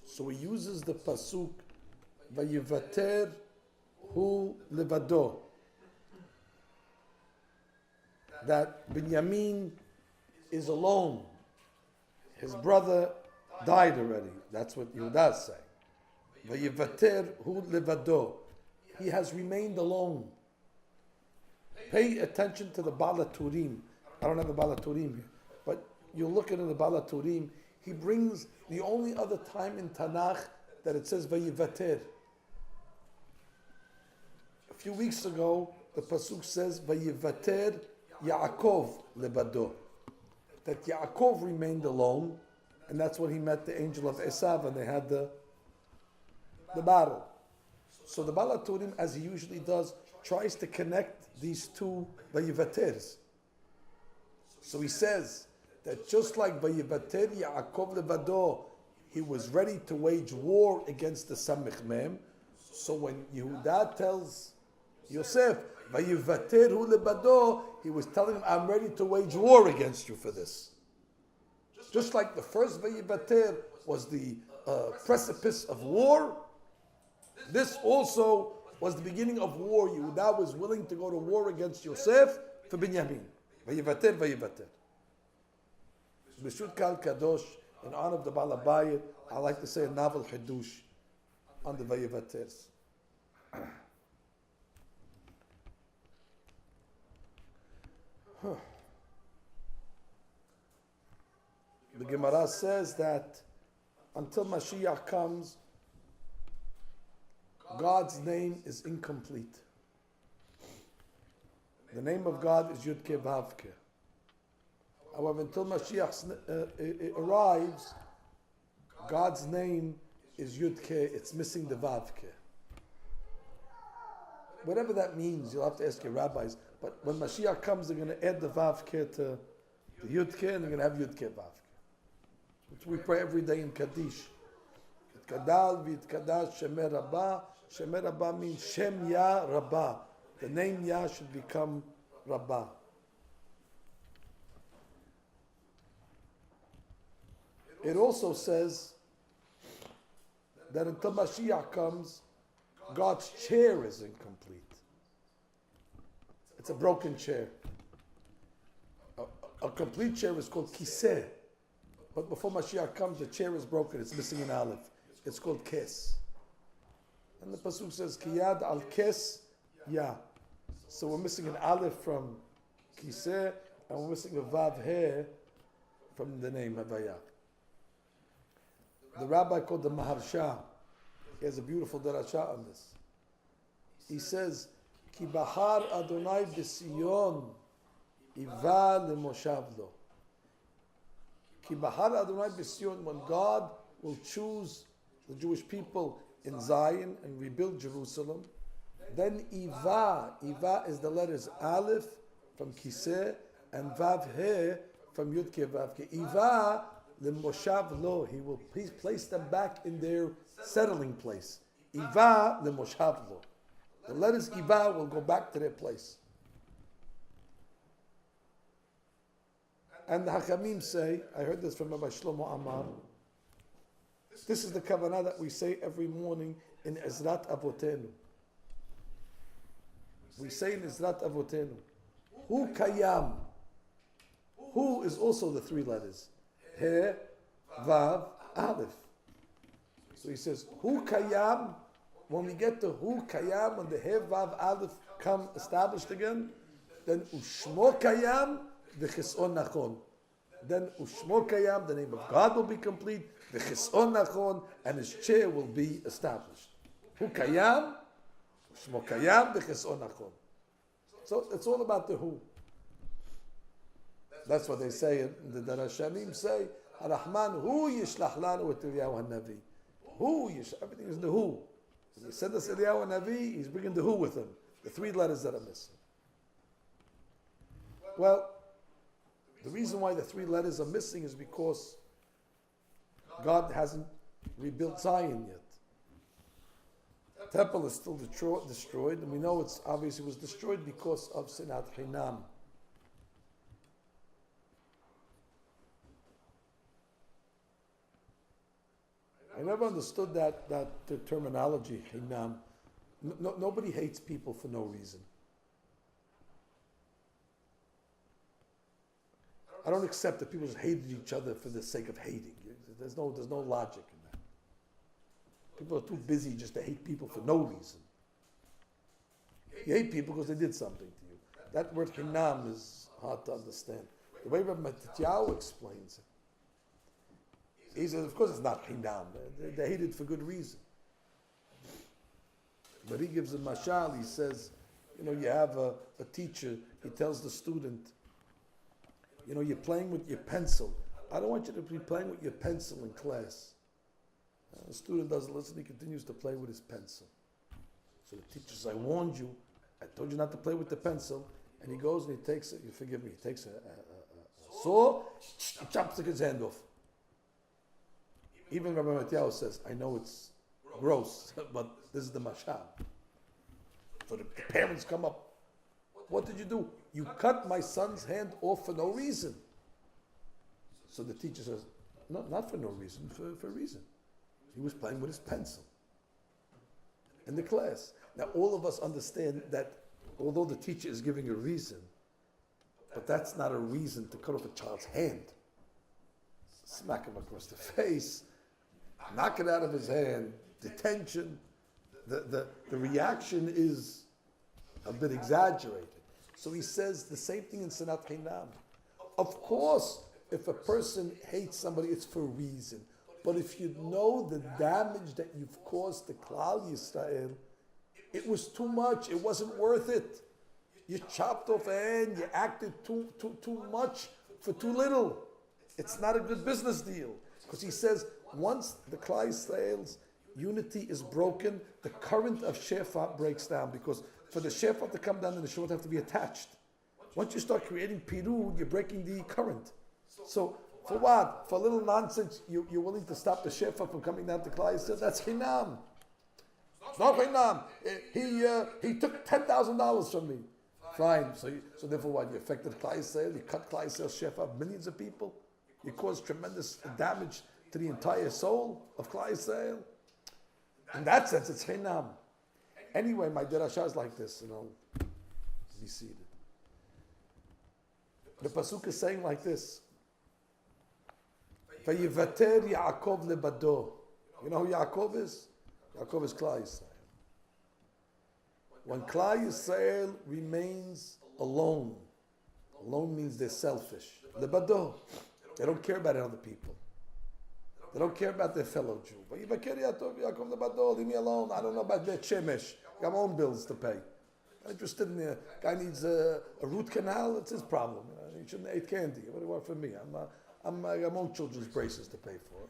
so he uses the pasuk Vayivater hu levado, that Binyamin is alone. His brother died already. That's what Yehuda is saying. Vayivater hu levado. He has remained alone. Pay attention to the Balaturim. I don't have the Balaturim here, but you look at the Balaturim. He brings the only other time in Tanakh that it says Vayivater. A few weeks ago, the pasuk says Vayivater Yaakov lebado. That Yaakov remained alone, and that's when he met the angel of Esav, and they had the battle. So the Balaturim, as he usually does, tries to connect these two Vayivaters. So he says that just like Vayivater Yaakov levado, he was ready to wage war against the Samech Mem. So when Yehuda tells Yosef, Vayivater hu lebado, he was telling him, I'm ready to wage war against you for this. Just like the first Vayivater was the precipice of war, this also was the beginning of war. Yehuda was willing to go to war against Yosef for Binyamin. Vayivater, Vayivater. B'shut Kal Kadosh, in honor of the Balabayit, I like to say a novel Hidush on the Vayivaters. The Gemara says that until Mashiach comes, God's name is incomplete. The name of God is Yud Ke Vav Ke. However, until Mashiach arrives, God's name is Yud Ke. It's missing the Vav Ke. Whatever that means, you'll have to ask your rabbis. But when Mashiach comes, they're going to add the Vav Ke to the Yud Ke, and they're going to have Yud Ke Vav Ke, which we pray every day in Kaddish. Kadal v'yitkadash Shemer Rabbah. Shemer Rabbah means Shem Ya Rabbah. The name Yah should become Rabbah. It also says that until Mashiach comes, God's chair is incomplete. It's a broken chair. A complete chair is called kiseh. But before Mashiach comes, the chair is broken. It's missing an aleph. It's called kes. And the pasuk says, Kiyad al kes ya. So we're missing an aleph from kiseh, and we're missing a vav he from the name Havaya. The rabbi called the Maharsha, he has a beautiful darasha on this. He says, Ki bahar Adonai b'Sion iva lemoshav lo. Ki bahar Adonai b'Sion, when God will choose the Jewish people in Zion and rebuild Jerusalem, then iva is the letters Aleph from Kiseh and Vav He from Yud Ke Vav Ke. Iva lemoshav lo, he will place them back in their settling place. Iva lemoshav lo. The letters Iva will go back to their place. And the Hakamim say, I heard this from Rabbi Shlomo Amar, this is the kavanah that we say every morning in Ezrat Avotenu. We say in Ezrat Avotenu, Hu Kayam. Hu is also the three letters. He, Vav, Aleph. So he says, Hu Kayam. When we get to Hu Kayam, when the He, Vav, Aleph come established again, then Ushmo Kayam, the Chis'on Nachon. Then Ushmo Kayam, the name of God will be complete, the Chis'on Nachon, and his chair will be established. Hu Kayam, Ushmo Kayam, the Chis'on Nachon. So it's all about the Hu. That's what they say, the Darashanim say, Ar-Rahman, Hu Yishlach Lanu et Eliyahu HaNavi. Hu Yishlach, everything is the Hu. When he sent us Eliyahu HaNavi, he's bringing the Hu with him, the three letters that are missing. Well, the reason why the three letters are missing is because God hasn't rebuilt Zion yet. The temple is still destroyed, and we know it's obviously was destroyed because of Sinat Hinam. I never understood that the terminology, Hinam. Nobody hates people for no reason. I don't accept that people just hated each other for the sake of hating. There's no logic in that. People are too busy just to hate people for no reason. You hate people because they did something to you. That word Hinam is hard to understand. The way Rabbi Matityahu explains it, he says, of course it's not Hinam. They hate it for good reason. But he gives a mashal, he says, you have a teacher, he tells the student, you're playing with your pencil. I don't want you to be playing with your pencil in class. The student doesn't listen, he continues to play with his pencil. So the teacher says, I warned you, I told you not to play with the pencil. And he goes and he takes it, you forgive me, he takes a saw, he chops his hand off. Even Rabbi Matyahu says, I know it's gross, but this is the mashal. So the parents come up. What did you do? You cut my son's hand off for no reason. So the teacher says, no, not for no reason, for a reason. He was playing with his pencil in the class. Now all of us understand that although the teacher is giving a reason, but that's not a reason to cut off a child's hand. Smack him across the face, knock it out of his hand, detention. The reaction is a bit exaggerated. So he says the same thing in Sinat Hinam. Of course, if a person hates somebody, it's for a reason. But if you know the damage that you've caused to Klal Yisrael, it was too much. It wasn't worth it. You chopped off a hand. You acted too much for too little. It's not a good business deal. Because he says once the Klal Yisrael's unity is broken, the current of Shefa breaks down. Because for the Shefa to come down, the Neshama have to be attached. Once you start creating Piru, you're breaking the current. So for what? For a little nonsense, you're willing to stop the Shefa from coming down to Klal Yisrael? That's Hinam. It's not Hinam. He took $10,000 from me. Fine. So therefore what? You affected Klal Yisrael, you cut Klal Yisrael's Shefa, millions of people. You caused tremendous damage to the entire soul of Klal Yisrael. In that sense, it's Hinam. Anyway, my derasha is like this, be seated. The pasuk is saying like this. Vayivater Yaakov lebado. You know who Yaakov is? Yaakov is Klal Yisrael. When Klal Yisrael remains alone means they're selfish. Lebado. They don't care about other people. They don't care about their fellow Jew. Leave me alone. I don't know about Bet Shemesh. I got my own bills to pay. I'm interested in the guy needs a root canal. It's his problem. He shouldn't eat candy. What do you want from me? I got my own children's braces to pay for.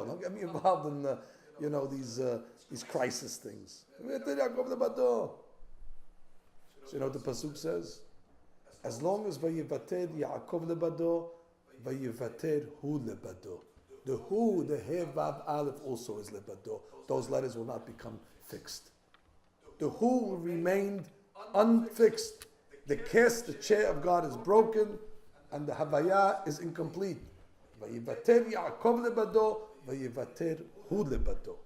Don't get me involved in these crisis things. So you know what the pasuk says? As long as vayivater Yaakov lebado, vayivater hu lebado. The hu, the he, vav, aleph also is lebado. Those letters will not become fixed. The hu will remain unfixed. The cast, the chair of God is broken, and the havaya is incomplete. Vayivater Yaakov lebado, vayivater hu lebado.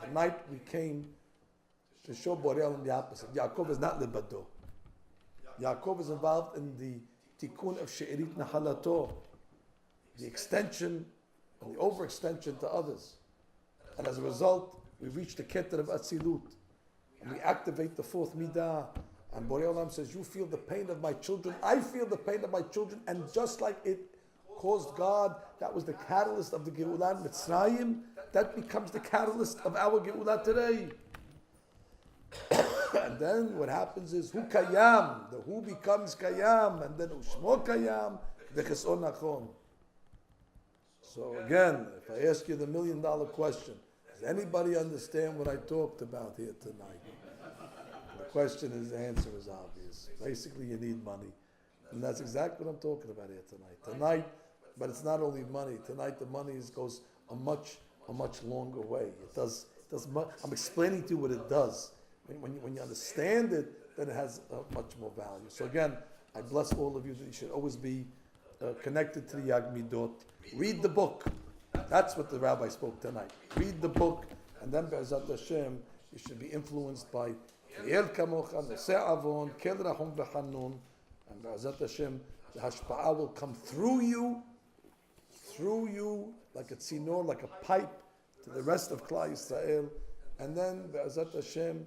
Tonight we came to show Borel in the opposite. Yaakov is not lebado. Yaakov is involved in the tikkun of she'erit nahalato, the extension and the overextension to others. And as a result, we reach the keter of Atzilut. And we activate the fourth midah. And Borei Olam says, you feel the pain of my children, I feel the pain of my children. And just like it caused God, that was the catalyst of the Geulah Mitzrayim, that becomes the catalyst of our Geulah today. And then what happens is Hu Kayam, the Hu becomes Kayam, and then Ushmo Kayam, V'cheson Nachon. So again, if I ask you the $1 million question, does anybody understand what I talked about here tonight? The question is, the answer is obvious. Basically, you need money. And that's exactly what I'm talking about here tonight. But it's not only money. Tonight the money goes a much longer way. It does much. I'm explaining to you what it does. When you understand it, then it has much more value. So again, I bless all of you that you should always be connected to the Yag Midot. Read the book. That's what the rabbi spoke tonight. Read the book, and then Be'ezat Hashem, you should be influenced by El Kamocha, Noseh Avon, Kel Rachum V'Hanun, and Be'ezat Hashem, the Hashpa'ah will come through you, like a tzinor, like a pipe, to the rest of Klal Yisrael, and then Be'ezat Hashem,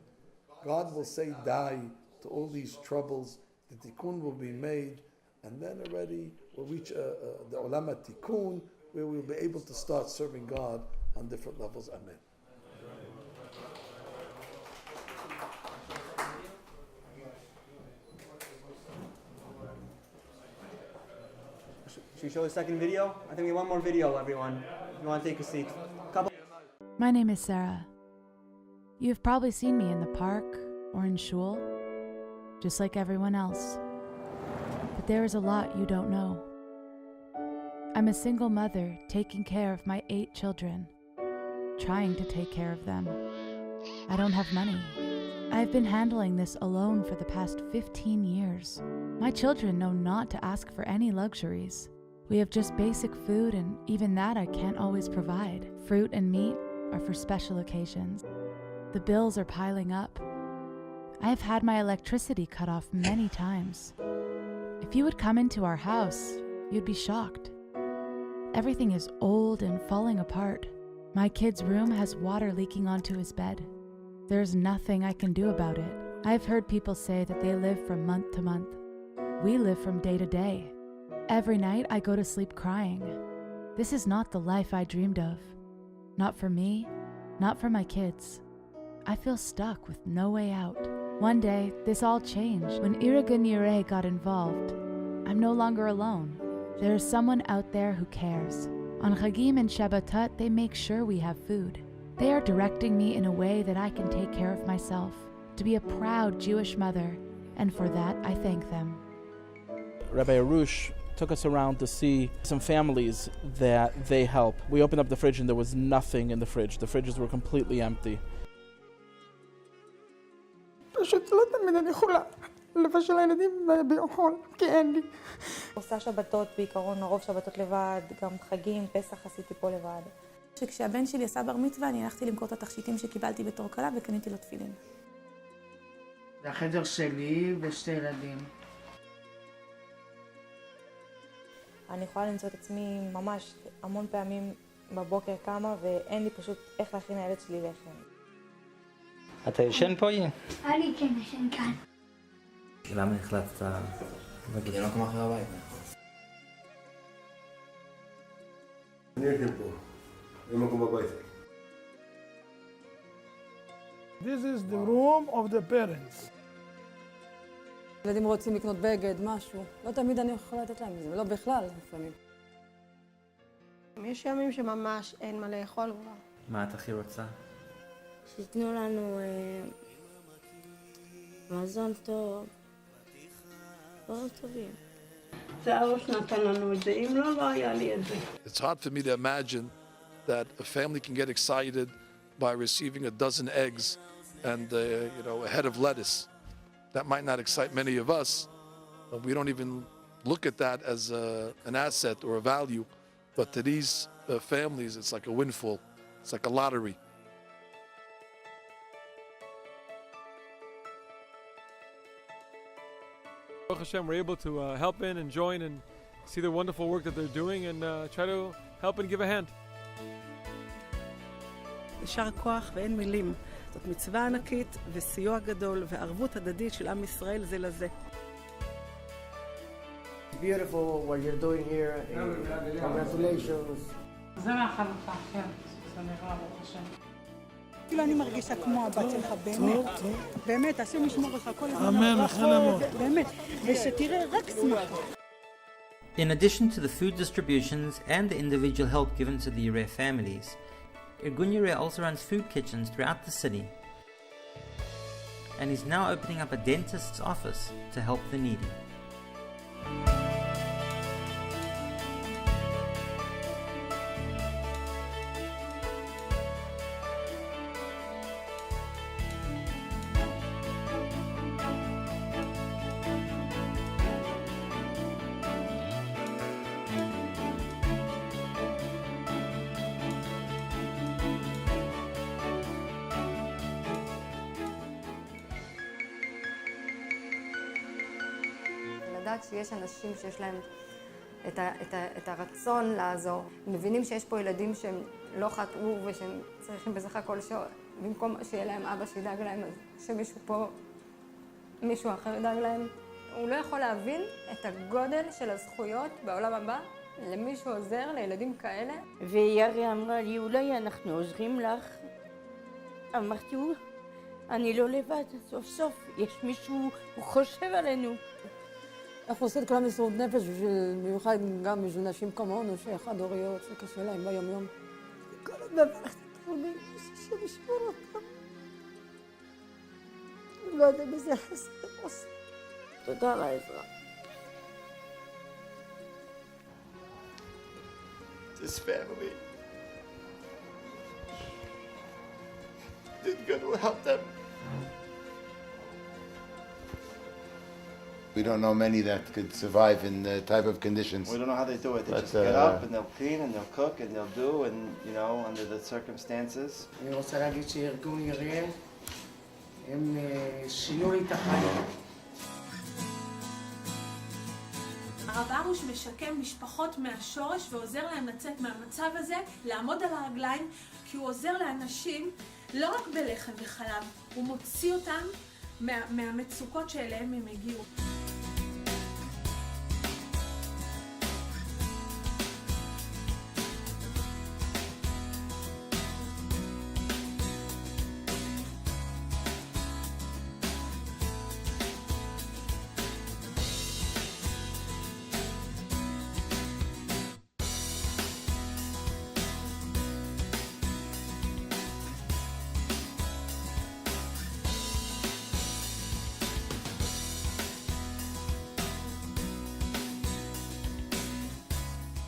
God will say die to all these troubles, the tikkun will be made, and then already we'll reach the Olam HaTikkun, where we'll be able to start serving God on different levels. Amen. Should we show the second video? I think we want more video, everyone. You want to take a seat? My name is Sarah. You've probably seen me in the park or in shul, just like everyone else. But there is a lot you don't know. I'm a single mother taking care of my 8 children, trying to take care of them. I don't have money. I've been handling this alone for the past 15 years. My children know not to ask for any luxuries. We have just basic food, and even that I can't always provide. Fruit and meat are for special occasions. The bills are piling up. I have had my electricity cut off many times. If you would come into our house, you'd be shocked. Everything is old and falling apart. My kid's room has water leaking onto his bed. There's nothing I can do about it. I've heard people say that they live from month to month. We live from day to day. Every night I go to sleep crying. This is not the life I dreamed of. Not for me, not for my kids. I feel stuck with no way out. One day, this all changed when Irgun got involved. I'm no longer alone. There is someone out there who cares. On Chagim and Shabbatot, they make sure we have food. They are directing me in a way that I can take care of myself, to be a proud Jewish mother, and for that I thank them. Rabbi Arush took us around to see some families that they help. We opened up the fridge and there was nothing in the fridge. The fridges were completely empty. פשוט לא תמיד אני יכולה לבשל לילדים באוכל, כי אין לי. עושה שבתות בעיקרון, הרוב שבתות לבד, גם חגים, פסח עשיתי פה לבד. שכשהבן שלי עשה בר מצווה, אני הלכתי למכור את התכשיטים שקיבלתי בתור כלה וקניתי לו תפילין. זה החדר שלי ושתי ילדים. אני יכולה למצוא את עצמי ממש המון פעמים בבוקר קמה ואין לי פשוט איך להכין לילד שלי לחם. אתה ישן פה, יהיה? אני כן ישן כאן. למה החלטת? כי לא כמו אחרי הבית. אני יושב פה, זה מקום הבית. This is the room of the parents. ילדים רוצים לקנות בגד, משהו. לא תמיד אני יכולה לתת להם את זה, לא בכלל לפעמים. יש ימים שממש אין מה לאכול כבר. מה את הכי רוצה? שיתנו לנו מזון טוב, דברים טובים. זה אבא שנתן לנו את זה, אם לא, לא היה לי את זה. It's hard for me to imagine that a family can get excited by receiving a dozen eggs and a head of lettuce. That might not excite many of us. We don't even look at that as an asset or a value, but to these families, it's like a windfall. It's like a lottery. Baruch Hashem, we're able to help in and join and see the wonderful work that they're doing and try to help and give a hand. יישר כוח ואין מילים. זאת מצווה ענקית וסיוע גדול וערבות הדדית של עם ישראל זה לזה. Beautiful what you're doing here. Congratulations. זה מהחלופה, כן. זה נראה ברוך השם. כאילו אני מרגישה כמו הבת שלך, באמת. באמת, השם ישמור לך כל הזמן. אמן, אכן אמור. באמת, ושתראה רק שמחה. In addition to the food distributions and the individual help given to the Yireh families, Irgun Yireh also runs food kitchens throughout the city and is now opening up a dentist's office to help the needy. לדעת שיש אנשים שיש להם את הרצון לעזור. מבינים שיש פה ילדים שהם לא חטאו ושהם צריכים בסך הכל במקום שיהיה להם אבא שידאג להם, אז שמישהו פה, מישהו אחר ידאג להם. הוא לא יכול להבין את הגודל של הזכויות בעולם הבא למי שעוזר לילדים כאלה. וירי אמרה לי, אולי אנחנו עוזרים לך? אמרתי, אני לא לבד, סוף סוף יש מישהו, הוא חושב עלינו. אנחנו עושים את כל המסירות נפש, במיוחד גם בשביל נשים כמונו, שאחד הוריות, שקשה להם ביום יום. כל הדבר התחתונים, השם ישמור אותם. לא יודע בזה חסר עושה. תודה על העזרה. This family. Irgun will help them. We don't know many that could survive in the type of conditions. We don't know how they do it. They just get up and they'll clean and they'll cook and they'll do and, under the circumstances. אני רוצה להגיד שארגון יראה, הם שינו לי את החיים. הרב ארוש משקם משפחות מהשורש ועוזר להם לצאת מהמצב הזה, לעמוד על הרגליים, כי הוא עוזר לאנשים לא רק בלחם וחלב, הוא מוציא אותם מהמצוקות שאליהם הם הגיעו.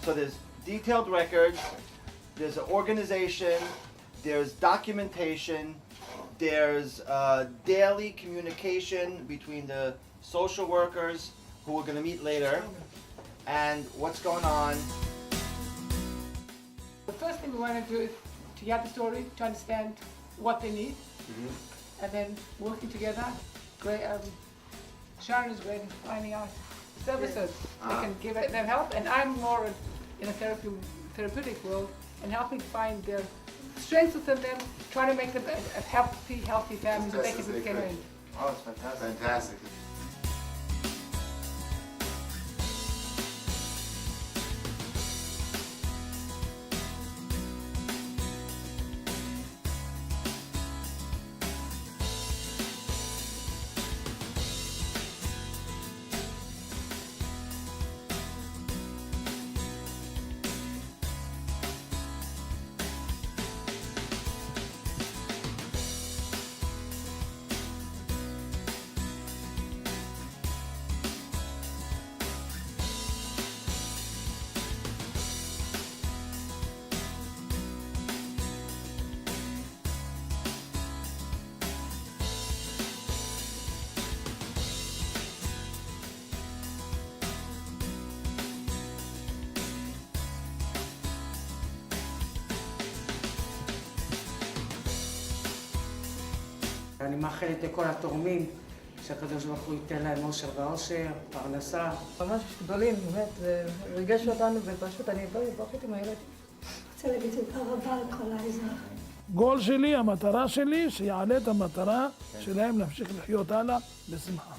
So there's detailed records, there's an organization, there's documentation, there's daily communication between the social workers who we're going to meet later and what's going on. The first thing we want to do is to get the story, to understand what they need, and then working together. Great, Sharon is great in finding out services that can give them help, and I'm more in a therapeutic world and helping find their strengths within them, trying to make them a healthy family that they can get in. Oh, it's fantastic. Fantastic. ואני מאחלת לכל התורמים שהקדוש ברוך הוא ייתן להם אושר ואושר, פרנסה. ממש גדולים, באמת, זה ריגש אותנו, ופשוט אני ברכת עם הילד. רוצה להגיד תודה רבה לכל האזרח. גול שלי, המטרה שלי, שיעלה את המטרה שלהם להמשיך לחיות הלאה בשמחה.